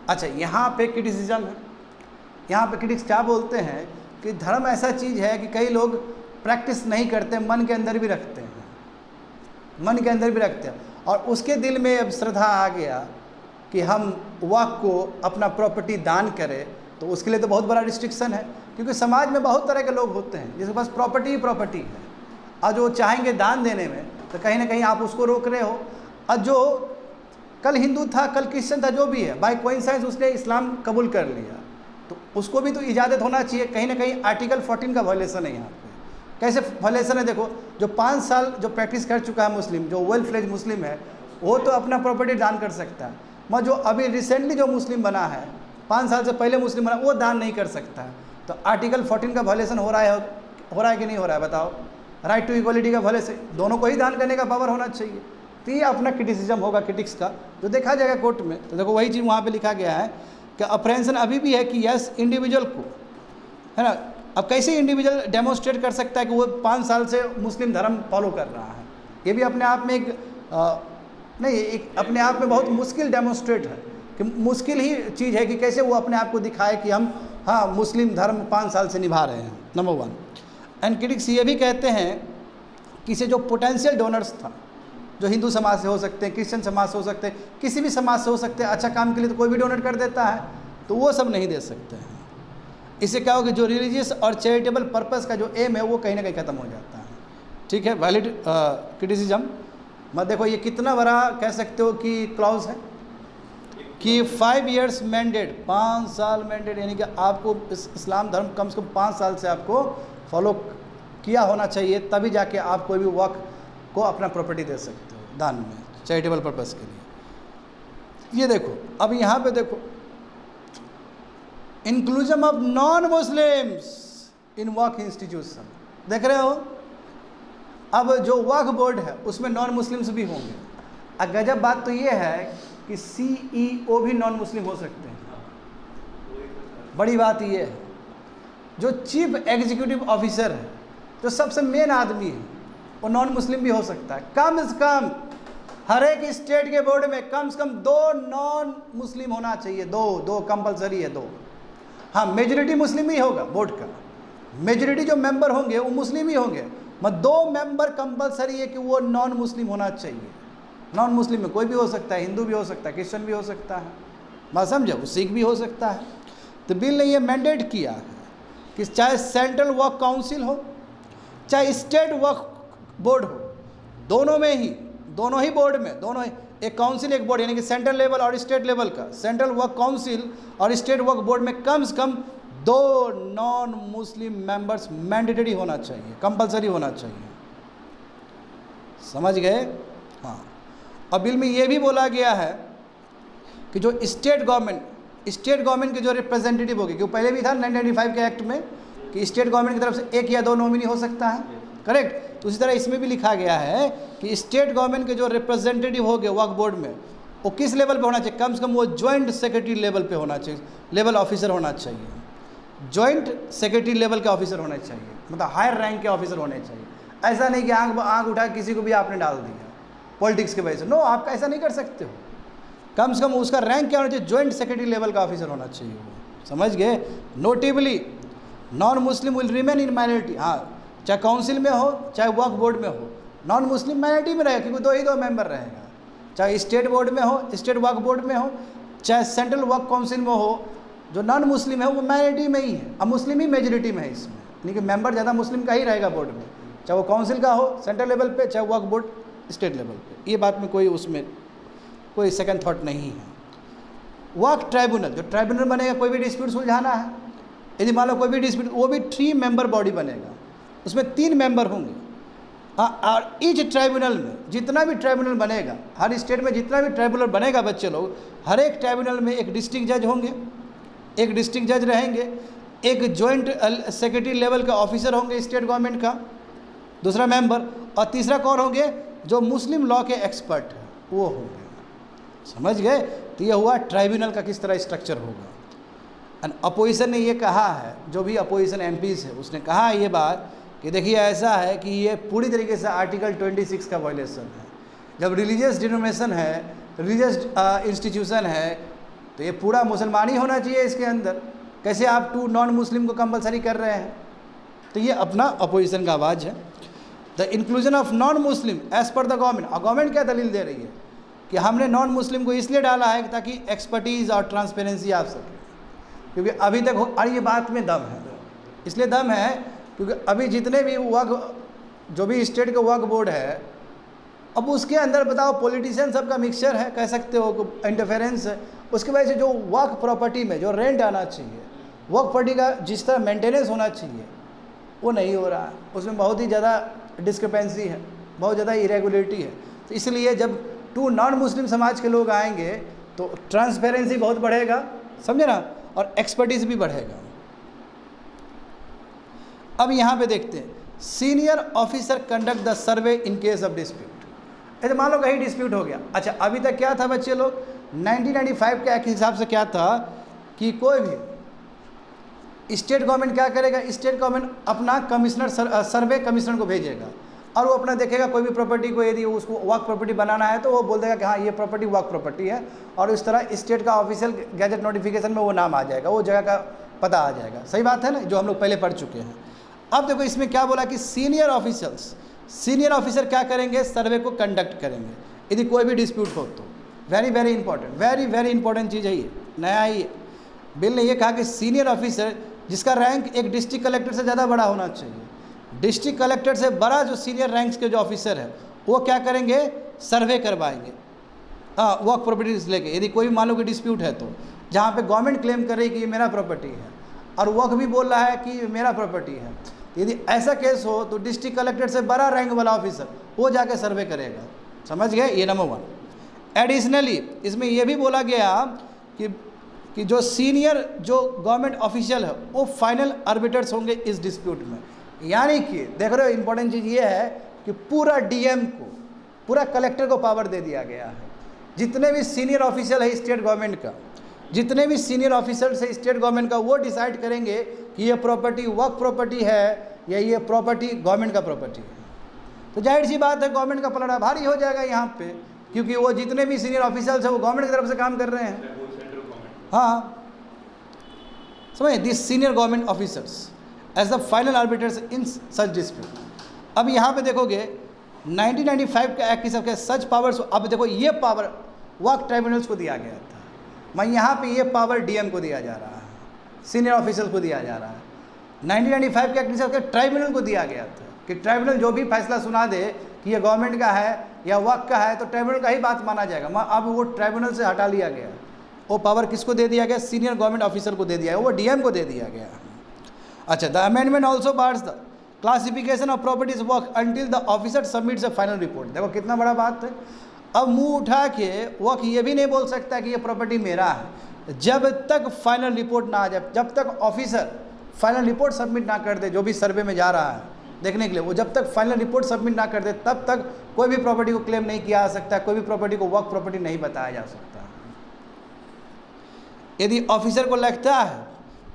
अच्छा यहाँ पे क्रिटिसिज्म है, यहाँ पे क्रिटिक्स क्या बोलते हैं कि धर्म ऐसा चीज़ है कि कई लोग प्रैक्टिस नहीं करते, मन के अंदर भी रखते हैं, मन के अंदर भी रखते हैं, और उसके दिल में अब श्रद्धा आ गया कि हम वक़्त को अपना प्रॉपर्टी दान करें, तो उसके लिए तो बहुत बड़ा रिस्ट्रिक्शन है। क्योंकि समाज में बहुत तरह के लोग होते हैं जिसके पास प्रॉपर्टी ही प्रॉपर्टी है, और जो चाहेंगे दान देने में तो कहीं ना कहीं आप उसको रोक रहे हो। और जो कल हिंदू था, कल क्रिश्चियन था, जो भी है, बाय कोइंसाइडेंस उसने इस्लाम कबूल कर लिया, तो उसको भी तो इजाज़त होना चाहिए। कहीं ना कहीं आर्टिकल 14 का वायलेशन है यहाँ पे। कैसे वायलेशन है? देखो जो 5 साल जो प्रैक्टिस कर चुका है मुस्लिम, जो वेल फ्लेज मुस्लिम है, वो तो अपना प्रॉपर्टी दान कर सकता है, मगर जो अभी रिसेंटली जो मुस्लिम बना है, 5 साल से पहले मुस्लिम बना, वो दान नहीं कर सकता है। तो आर्टिकल 14 का वायलेशन हो रहा है कि नहीं हो रहा है? बताओ। राइट टू इक्वलिटी का वायलेशन, दोनों को ही दान करने का पावर होना चाहिए। तो ये अपना क्रिटिसिज्म होगा क्रिटिक्स का, जो देखा जाएगा कोर्ट में। तो देखो वही चीज़ वहाँ पे लिखा गया है कि अप्रहेंशन अभी भी है कि यस इंडिविजुअल को, है ना। अब कैसे इंडिविजुअल डेमोन्स्ट्रेट कर सकता है कि वो 5 साल से मुस्लिम धर्म फॉलो कर रहा है? ये भी अपने आप में एक अपने आप में बहुत मुश्किल डेमोन्स्ट्रेट है, कि मुश्किल ही चीज़ है कि कैसे वो अपने आप को दिखाए कि हम हाँ मुस्लिम धर्म 5 साल से निभा रहे हैं। नंबर 1। एंड क्रिटिक्स ये भी कहते हैं कि इसे जो पोटेंशियल डोनर्स था, जो हिंदू समाज से हो सकते हैं, क्रिश्चियन समाज से हो सकते हैं, किसी भी समाज से हो सकते हैं, अच्छा काम के लिए तो कोई भी डोनेट कर देता है, तो वो सब नहीं दे सकते हैं। इससे क्या होगा, जो रिलीजियस और चैरिटेबल पर्पस का जो एम है वो कहीं ना कहीं ख़त्म हो जाता है। ठीक है, वैलिड क्रिटिसिज्म। मत देखो ये कितना बड़ा कह सकते हो कि क्लॉज है कि 5 years मैंडेट, 5 साल मैंडेट, यानी कि आपको इस्लाम धर्म कम से कम 5 साल से आपको फॉलो किया होना चाहिए, तभी जाके आप कोई भी वक़्त को अपना प्रॉपर्टी दे सकते हो दान में, चैरिटेबल पर्पस के लिए। ये देखो अब यहाँ पे देखो, inclusion of non Muslims in Waqf institution, देख रहे हो। अब जो वक्फ बोर्ड है उसमें नॉन मुस्लिम्स भी होंगे। अब गजब बात तो ये है कि CEO भी नॉन मुस्लिम हो सकते हैं। बड़ी बात ये है, जो चीफ एग्जीक्यूटिव ऑफिसर है, जो सबसे मेन आदमी है, वो नॉन मुस्लिम भी हो सकता है। कम से कम हर एक स्टेट के बोर्ड में कम से कम 2 नॉन मुस्लिम होना चाहिए, 2 कंपलसरी है 2। हाँ मेजोरिटी मुस्लिम ही होगा बोर्ड का, मेजोरिटी जो मेंबर होंगे वो मुस्लिम ही होंगे, मगर 2 मेंबर कंपलसरी है कि वो नॉन मुस्लिम होना चाहिए। नॉन मुस्लिम में कोई भी हो सकता है, हिंदू भी हो सकता है, क्रिश्चियन भी हो सकता है, बात समझे, वो सिख भी हो सकता है। तो बिल ने ये मैंडेट किया है कि चाहे सेंट्रल वर्क काउंसिल हो चाहे स्टेट वर्क बोर्ड हो, दोनों ही बोर्ड में, दोनों ही, एक काउंसिल एक बोर्ड, यानी कि सेंट्रल लेवल और स्टेट लेवल का, सेंट्रल वर्क काउंसिल और स्टेट वर्क बोर्ड में कम से कम 2 नॉन मुस्लिम मेंबर्स मैंडेटरी होना चाहिए, कंपलसरी होना चाहिए, समझ गए। हाँ, और बिल में ये भी बोला गया है कि जो स्टेट गवर्नमेंट के जो रिप्रेजेंटेटिव होगी, क्योंकि पहले भी था 1995 के एक्ट में कि स्टेट गवर्नमेंट की तरफ से 1 या 2 नॉमिनी हो सकता है, करेक्ट। तो उसी तरह इसमें भी लिखा गया है कि स्टेट गवर्नमेंट के जो रिप्रेजेंटेटिव हो गए वक्फ बोर्ड में, वो किस लेवल पे होना चाहिए, कम से कम वो जॉइंट सेक्रेटरी लेवल पे होना चाहिए, लेवल ऑफिसर होना चाहिए, जॉइंट सेक्रेटरी लेवल के ऑफिसर होने चाहिए, मतलब हायर रैंक के ऑफिसर होने चाहिए। ऐसा नहीं कि आँख उठा किसी को भी आपने डाल दिया पॉलिटिक्स की वजह से, नो, आप ऐसा नहीं कर सकते हो। कम से कम उसका रैंक क्या होना चाहिए, जॉइंट सेक्रेटरी लेवल का ऑफिसर होना चाहिए वो, समझ गए। Notably non Muslim will remain in minority, हाँ, चाहे काउंसिल में हो चाहे वक्फ बोर्ड में हो, नॉन मुस्लिम माइनॉरिटी में रहेगा, क्योंकि 2 मेंबर रहेगा, चाहे स्टेट बोर्ड में हो, स्टेट वक्फ बोर्ड में हो, चाहे सेंट्रल वक्फ काउंसिल में हो, जो नॉन मुस्लिम है वो माइनॉरिटी में ही है, अब मुस्लिम ही मेजोरिटी में है इसमें, यानी कि मेंबर ज़्यादा मुस्लिम का ही रहेगा बोर्ड में, चाहे वो काउंसिल का हो सेंट्रल लेवल पे, चाहे वक्फ बोर्ड स्टेट लेवल पे। ये बात में कोई उसमें कोई सेकंड थॉट नहीं है। वक्फ ट्राइब्यूनल, जो ट्राइब्यूनल बनेगा, कोई भी डिस्प्यूट सुलझाना है, यदि मान लो कोई भी डिस्प्यूट, वो भी 3 मेंबर बॉडी बनेगा, उसमें 3 मेंबर होंगे। हाँ, और ईच ट्राइब्यूनल में जितना भी ट्राइब्यूनल बनेगा, हर स्टेट में जितना भी ट्राइब्यूनल बनेगा बच्चे लोग, हर एक ट्राइब्यूनल में एक डिस्ट्रिक्ट जज होंगे, एक डिस्ट्रिक्ट जज रहेंगे, एक जॉइंट सेक्रेटरी लेवल का ऑफिसर होंगे स्टेट गवर्नमेंट का, दूसरा मेंबर, और तीसरा कौन होंगे, जो मुस्लिम लॉ के एक्सपर्ट हैं वो होंगे, समझ गए। तो ये हुआ ट्राइब्यूनल का किस तरह स्ट्रक्चर होगा। एंड अपोजिशन ने ये कहा है, जो भी अपोजिशन एमपीज है उसने कहा है ये बात कि देखिए ऐसा है कि ये पूरी तरीके से आर्टिकल 26 का वायलेशन है। जब रिलीजियस डिनोमिनेशन है, रिलीजियस इंस्टीट्यूशन है, तो ये पूरा मुसलमान ही होना चाहिए इसके अंदर, कैसे आप 2 नॉन मुस्लिम को कंपलसरी कर रहे हैं। तो ये अपना अपोजिशन का आवाज़ है। The inclusion of non Muslim as per the government, और गवर्नमेंट क्या दलील दे रही है कि हमने नॉन मुस्लिम को इसलिए डाला है ताकि एक्सपर्टीज़ और ट्रांसपेरेंसी आ सके, क्योंकि अभी तक और ये बात में दम है, इसलिए दम है क्योंकि अभी जितने भी वक्फ, जो भी स्टेट का वक्फ बोर्ड है, अब उसके अंदर बताओ पॉलिटिशियन सबका मिक्सचर है, कह सकते हो, इंटरफेरेंस है। उसकी वजह से जो वक्फ प्रॉपर्टी में जो रेंट आना चाहिए, वक्फ प्रॉपर्टी का जिस तरह मेंटेनेंस होना चाहिए वो नहीं हो रहा है, उसमें बहुत ही ज़्यादा डिस्क्रिपेंसी है, बहुत ज़्यादा इरेगुलरिटी है। तो इसलिए जब 2 नॉन मुस्लिम समाज के लोग आएंगे तो ट्रांसपेरेंसी बहुत बढ़ेगा, समझे ना, और एक्सपर्टीज भी बढ़ेगा। अब यहाँ पे देखते हैं, senior officer conduct the survey in case of dispute. यदि मान लो कहीं डिस्प्यूट हो गया, अच्छा अभी तक क्या था बच्चे लोग, 1995 के एक्ट हिसाब से क्या था कि कोई भी स्टेट गवर्नमेंट क्या करेगा, स्टेट गवर्नमेंट अपना कमिश्नर सर्वे कमिश्नर को भेजेगा और वो अपना देखेगा कोई भी प्रॉपर्टी को, यदि उसको वक्फ प्रॉपर्टी बनाना है तो वो बोल देगा कि हाँ ये प्रॉपर्टी वक्फ प्रॉपर्टी है, और इस तरह स्टेट का ऑफिशियल गैजेट नोटिफिकेशन में वो नाम आ जाएगा, वो जगह का पता आ जाएगा। सही बात है ना, जो हम लोग पहले पढ़ चुके हैं। अब देखो इसमें क्या बोला कि सीनियर ऑफिसर क्या करेंगे, सर्वे को कंडक्ट करेंगे यदि कोई भी डिस्प्यूट हो तो। Very very important, very important चीज़ है ये, नया ही बिल ने ये कहा कि सीनियर ऑफिसर जिसका रैंक एक डिस्ट्रिक्ट कलेक्टर से ज़्यादा बड़ा होना चाहिए, डिस्ट्रिक्ट कलेक्टर से बड़ा जो सीनियर रैंक्स के जो ऑफिसर है वो क्या करेंगे, सर्वे करवाएंगे, हाँ, वक्फ प्रॉपर्टीज लेके। यदि कोई मान लो कि डिस्प्यूट है तो जहाँ पे गवर्नमेंट क्लेम कर रही है कि ये मेरा प्रॉपर्टी है और वक्फ भी बोल रहा है कि मेरा प्रॉपर्टी है, यदि ऐसा केस हो तो डिस्ट्रिक्ट कलेक्टर से बड़ा रैंक वाला ऑफिसर वो जाके सर्वे करेगा, समझ गए। ये नंबर 1। एडिशनली इसमें यह भी बोला गया कि जो सीनियर जो गवर्नमेंट ऑफिशियल है वो फाइनल आर्बिटर्स होंगे इस डिस्प्यूट में। यानी कि देख रहे हो, इंपॉर्टेंट चीज़ ये है कि पूरा डीएम को, पूरा कलेक्टर को पावर दे दिया गया है। जितने भी सीनियर ऑफिशियल है स्टेट गवर्नमेंट का, जितने भी सीनियर ऑफिसर्स है स्टेट गवर्नमेंट का, वो डिसाइड करेंगे कि ये प्रॉपर्टी वक्फ प्रॉपर्टी है या ये प्रॉपर्टी गवर्नमेंट का प्रॉपर्टी है। तो जाहिर सी बात है गवर्नमेंट का पलड़ा भारी हो जाएगा यहाँ पे, क्योंकि वो जितने भी सीनियर ऑफिसर्स हैं वो गवर्नमेंट की तरफ से काम कर रहे हैं। हाँ, समझे, this senior government officers as the final arbiters in such dispute. अब यहाँ पे देखोगे 1995 का एक्ट की सबके सच पावर्स, अब देखो ये पावर वर्क ट्राइब्यूनल्स को दिया गया था, मैं यहाँ पे ये पावर डीएम को दिया जा रहा है, सीनियर ऑफिसर्स को दिया जा रहा है। 1995 के एक्ट की सबके ट्राइब्यूनल को दिया गया था कि ट्राइब्यूनल जो भी फैसला सुना दे कि ये गवर्नमेंट का है या वक्त का है तो ट्राइब्यूनल का ही बात माना जाएगा। अब वो ट्राइब्यूनल से हटा लिया गया, वो पावर किसको दे दिया गया? सीनियर गवर्नमेंट ऑफिसर को दे दिया गया, वो डीएम को दे दिया गया। अच्छा, the amendment also bars the classification of properties work until the officer submits a final report. देखो कितना बड़ा बात है। अब मुंह उठा के वर्क ये भी नहीं बोल सकता कि ये प्रॉपर्टी मेरा है जब तक फाइनल रिपोर्ट ना आ जाए, जब तक ऑफिसर फाइनल रिपोर्ट सबमिट ना कर दे, जो भी सर्वे में जा रहा है देखने के लिए, वो जब तक फाइनल रिपोर्ट सबमिट ना कर दे तब तक कोई भी प्रॉपर्टी को क्लेम नहीं किया जा सकता, कोई भी प्रॉपर्टी को वर्क प्रॉपर्टी नहीं बताया जा सकता। यदि ऑफिसर को लगता है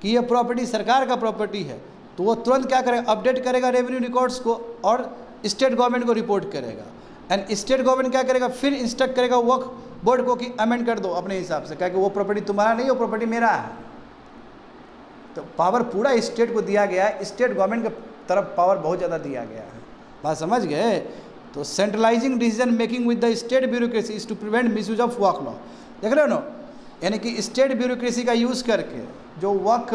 कि ये प्रॉपर्टी सरकार का प्रॉपर्टी है तो वो तुरंत क्या करेगा? अपडेट करेगा रेवेन्यू रिकॉर्ड्स को और स्टेट गवर्नमेंट को रिपोर्ट करेगा। एंड स्टेट गवर्नमेंट क्या करेगा? फिर इंस्ट्रक्ट करेगा वर्क बोर्ड को कि अमेंड कर दो अपने हिसाब से, क्या कि वो प्रॉपर्टी तुम्हारा नहीं, वो प्रॉपर्टी मेरा है। तो पावर पूरा स्टेट को दिया गया है, स्टेट गवर्नमेंट की तरफ पावर बहुत ज़्यादा दिया गया है। बात समझ गए? तो centralising decision making with the state bureaucracy is to prevent misuse of वर्क लॉ। देख रहे हो ना, यानी कि स्टेट ब्यूरोक्रेसी का यूज़ करके जो वर्क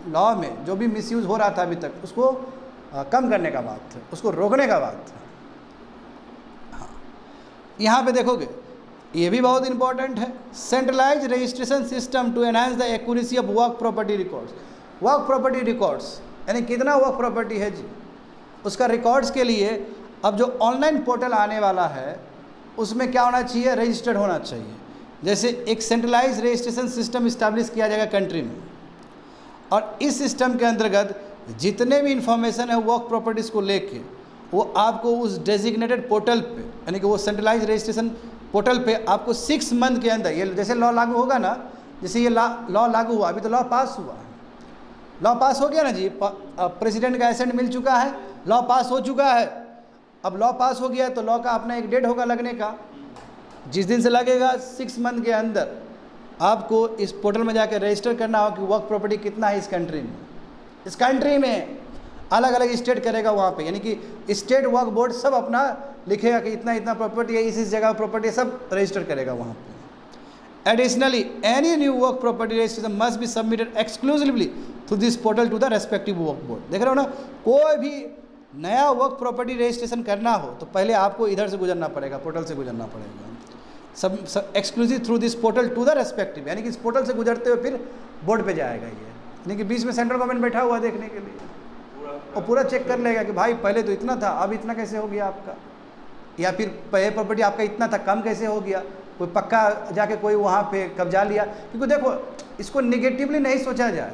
लॉ में जो भी मिसयूज़ हो रहा था अभी तक, उसको कम करने का बात है, उसको रोकने का बात है। हाँ, यहाँ पे देखोगे ये भी बहुत इंपॉर्टेंट है, centralise registration system to enhance the accuracy of work property records. Work property records यानी कितना वर्क प्रॉपर्टी है जी, उसका रिकॉर्ड्स के लिए अब जो ऑनलाइन पोर्टल आने वाला है उसमें क्या होना चाहिए? रजिस्टर्ड होना चाहिए। जैसे एक सेंट्रलाइज रजिस्ट्रेशन सिस्टम इस्टेब्लिश किया जाएगा कंट्री में, और इस सिस्टम के अंतर्गत जितने भी इंफॉर्मेशन है वर्क प्रॉपर्टीज़ को लेके वो आपको उस डेजिग्नेटेड पोर्टल पे, यानी कि वो सेंट्रलाइज रजिस्ट्रेशन पोर्टल पे आपको 6 मंथ के अंदर, ये जैसे लॉ लागू होगा ना, जैसे ये लॉ लागू हुआ, अभी तो लॉ पास हुआ है, लॉ पास हो गया ना जी, प्रेसिडेंट का एसेंट मिल चुका है, लॉ पास हो चुका है। अब लॉ पास हो गया है तो लॉ का अपना एक डेट होगा लगने का, जिस दिन से लगेगा 6 मंथ के अंदर आपको इस पोर्टल में जाकर रजिस्टर करना होगा कि वर्क प्रॉपर्टी कितना है इस कंट्री में। इस कंट्री में अलग अलग स्टेट करेगा वहाँ पे, यानी कि स्टेट वर्क बोर्ड सब अपना लिखेगा कि इतना इतना प्रॉपर्टी है, इस जगह प्रॉपर्टी है, सब रजिस्टर करेगा वहाँ पे। Additionally any new work property registration must be submitted exclusively through this portal to the respective work board. देख रहे हो ना, कोई भी नया वर्क प्रॉपर्टी रजिस्ट्रेशन करना हो तो पहले आपको इधर से गुजरना पड़ेगा, पोर्टल से गुजरना पड़ेगा, सब exclusive through this portal to the respective, यानी कि इस पोर्टल से गुजरते हुए फिर बोर्ड पे जाएगा ये, यानी कि बीच में सेंट्रल गवर्नमेंट बैठा हुआ है देखने के लिए, और पूरा चेक कर लेगा कि भाई पहले तो इतना था, अब इतना कैसे हो गया आपका, या फिर पहले प्रॉपर्टी आपका इतना था, कम कैसे हो गया, कोई पक्का जाके कोई वहाँ पे कब्जा लिया। क्योंकि देखो इसको निगेटिवली नहीं सोचा जाए,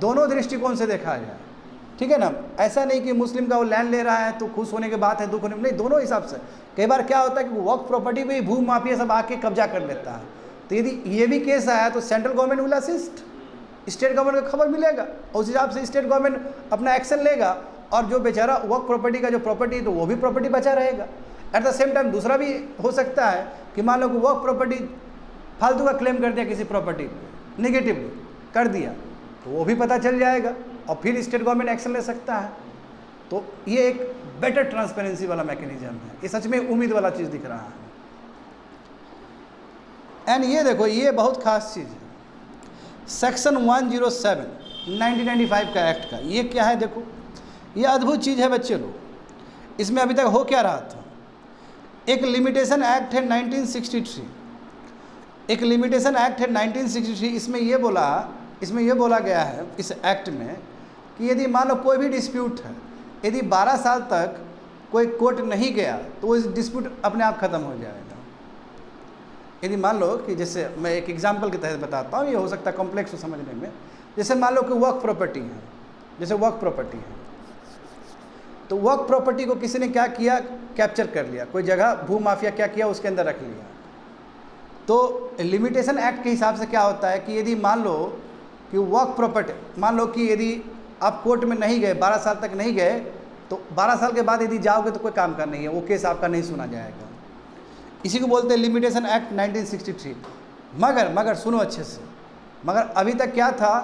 दोनों दृष्टिकोण से देखा जाए, ठीक है ना। ऐसा नहीं कि मुस्लिम का वो लैंड ले रहा है तो खुश होने की बात है, दुख होने नहीं, दोनों हिसाब से। कई बार क्या होता है कि वर्क प्रॉपर्टी पे भू माफिया सब आके कब्जा कर लेता है, तो यदि ये भी केस आया तो central government will assist, state government को खबर मिलेगा, उस हिसाब से स्टेट गवर्नमेंट अपना एक्शन लेगा, और जो बेचारा वर्क प्रॉपर्टी का जो प्रॉपर्टी है तो वो भी प्रॉपर्टी बचा रहेगा। एट द सेम टाइम दूसरा भी हो सकता है कि मान लो कि वर्क प्रॉपर्टी फालतू का क्लेम कर दिया किसी प्रॉपर्टी पे, नेगेटिवली कर दिया, तो वो भी पता चल जाएगा और फिर स्टेट गवर्नमेंट एक्शन ले सकता है। तो ये एक बेटर ट्रांसपेरेंसी वाला मैकेनिज्म है, ये सच में उम्मीद वाला चीज़ दिख रहा है। एंड ये देखो, ये बहुत खास चीज़ है, सेक्शन 107 1995 का एक्ट का, ये क्या है देखो, ये अद्भुत चीज़ है बच्चे लोग। इसमें अभी तक हो क्या रहा था, एक लिमिटेशन एक्ट है 1963, एक लिमिटेशन एक्ट है 1963। इसमें ये बोला गया है इस एक्ट में कि यदि मान लो कोई भी डिस्प्यूट है, यदि 12 साल तक कोई कोर्ट नहीं गया तो वो डिस्प्यूट अपने आप ख़त्म हो जाएगा। यदि मान लो कि, जैसे मैं एक एग्जांपल के तहत बताता हूँ, ये हो सकता है कॉम्प्लेक्स हो समझने में, जैसे मान लो कि वर्क प्रॉपर्टी है, जैसे वर्क प्रॉपर्टी है, तो वर्क प्रॉपर्टी को किसी ने क्या किया, कैप्चर कर लिया, कोई जगह भू माफिया क्या किया उसके अंदर रख लिया। तो लिमिटेशन एक्ट के हिसाब से क्या होता है कि यदि मान लो कि वर्क प्रॉपर्टी, मान लो कि यदि आप कोर्ट में नहीं गए, 12 साल तक नहीं गए, तो 12 साल के बाद यदि जाओगे तो कोई काम का नहीं है, वो केस आपका नहीं सुना जाएगा। इसी को बोलते हैं लिमिटेशन एक्ट 1963। मगर सुनो अच्छे से, मगर अभी तक क्या था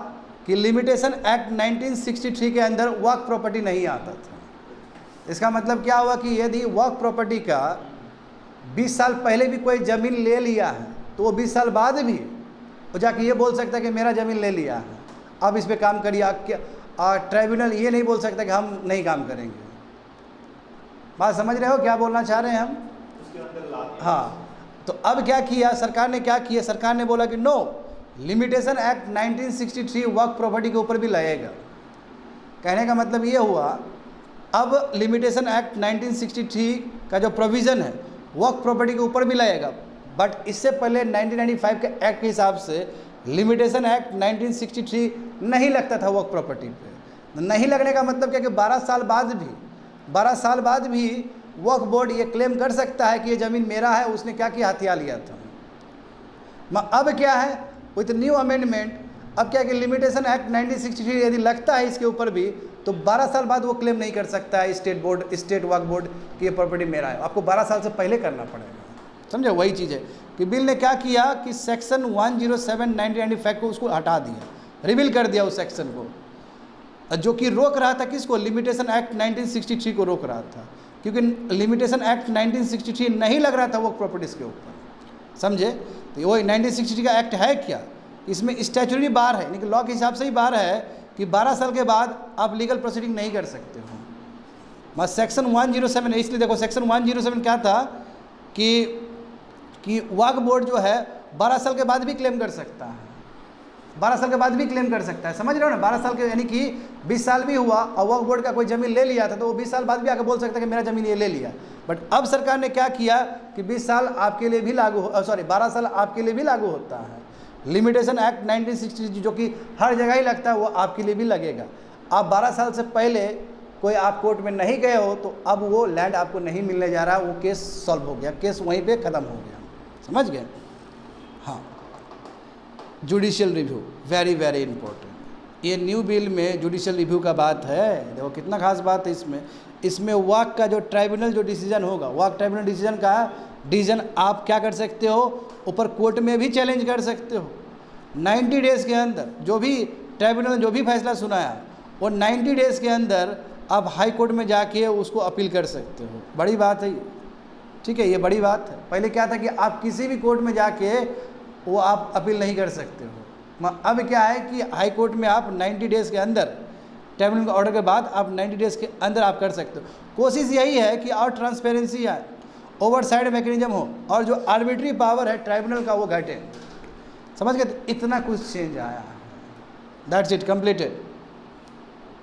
कि लिमिटेशन एक्ट 1963 के अंदर वर्क प्रॉपर्टी नहीं आता था। इसका मतलब क्या हुआ कि यदि वर्क प्रॉपर्टी का 20 साल पहले भी कोई ज़मीन ले लिया है तो वो 20 साल बाद भी वो जाके ये बोल सकता है कि मेरा ज़मीन ले लिया है, अब इस पे काम करिए। ट्राइब्यूनल ये नहीं बोल सकता कि हम नहीं काम करेंगे। बात समझ रहे हो क्या बोलना चाह रहे हैं हम? हाँ, तो अब क्या किया सरकार ने, क्या किया सरकार ने बोला कि नो, लिमिटेशन एक्ट 1963 वर्क प्रॉपर्टी के ऊपर भी लगेगा। कहने का मतलब ये हुआ अब लिमिटेशन एक्ट 1963 का जो प्रोविज़न है वर्क प्रॉपर्टी के ऊपर भी लगेगा। बट इससे पहले 1995 के एक्ट के हिसाब से लिमिटेशन एक्ट 1963 नहीं लगता था वर्क प्रॉपर्टी पे। नहीं लगने का मतलब क्या कि 12 साल बाद भी वक्फ बोर्ड ये क्लेम कर सकता है कि ये ज़मीन मेरा है, उसने क्या किया, हथिया लिया था। अब क्या है विथ न्यू अमेंडमेंट, अब क्या कि लिमिटेशन एक्ट 1963 यदि लगता है इसके ऊपर भी तो 12 साल बाद वो क्लेम नहीं कर सकता है स्टेट वक्फ बोर्ड की ये प्रॉपर्टी मेरा है। आपको 12 साल से पहले करना पड़ेगा। समझे? वही चीज़ है कि बिल ने क्या किया कि सेक्शन 107 1995 को उसको हटा दिया, रिवील कर दिया उस सेक्शन को, जो कि रोक रहा था किसको, लिमिटेशन एक्ट 1963 को रोक रहा था, क्योंकि लिमिटेशन एक्ट 1963 नहीं लग रहा था वो प्रॉपर्टीज़ के ऊपर। समझे? तो वही 1963 का एक्ट है क्या, इसमें स्टैच्यूटरी बार है, यानी कि लॉ के हिसाब से ही बार है कि 12 साल के बाद आप लीगल प्रोसीडिंग नहीं कर सकते हो। बस सेक्शन 107, इसलिए देखो सेक्शन 107 क्या था कि वक्फ बोर्ड जो है 12 साल के बाद भी क्लेम कर सकता है, 12 साल के बाद भी क्लेम कर सकता है। समझ रहे हो ना? 12 साल के यानी कि 20 साल भी हुआ और वक्फ बोर्ड का कोई ज़मीन ले लिया था तो वो 20 साल बाद भी आकर बोल सकता है कि मेरा ज़मीन ये ले लिया। बट अब सरकार ने क्या किया कि 20 साल आपके लिए भी लागू 12 साल आपके लिए भी लागू होता है। लिमिटेशन एक्ट 1963 जो कि हर जगह ही लगता है वो आपके लिए भी लगेगा। आप 12 साल से पहले कोई आप कोर्ट में नहीं गए हो तो अब वो लैंड आपको नहीं मिलने जा रहा, वो केस सॉल्व हो गया, केस वहीं पे ख़त्म हो गया। समझ गए? हाँ, judicial review very very important. ये न्यू बिल में जुडिशियल रिव्यू का बात है। देखो कितना खास बात है इसमें वक्फ का जो ट्राइब्यूनल जो डिसीजन होगा, वक्फ ट्राइब्यूनल डिसीजन का डिसीजन आप क्या कर सकते हो, ऊपर कोर्ट में भी चैलेंज कर सकते हो। 90 डेज़ के अंदर जो भी ट्राइब्यूनल जो भी फैसला सुनाया वो 90 डेज़ के अंदर आप हाई कोर्ट में जाके उसको अपील कर सकते हो। बड़ी बात है, ठीक है, ये बड़ी बात है। पहले क्या था कि आप किसी भी कोर्ट में जाके वो आप अपील नहीं कर सकते हो। अब क्या है कि हाई कोर्ट में आप 90 डेज़ के अंदर ट्राइब्यूनल के ऑर्डर के बाद आप 90 डेज़ के अंदर आप कर सकते हो। कोशिश यही है कि और ट्रांसपेरेंसी आए, ओवरसाइड मैकेनिज्म हो और जो आर्बिट्री पावर है ट्राइब्यूनल का वो घटे। समझ गए? इतना कुछ चेंज आया है। That's it, completed.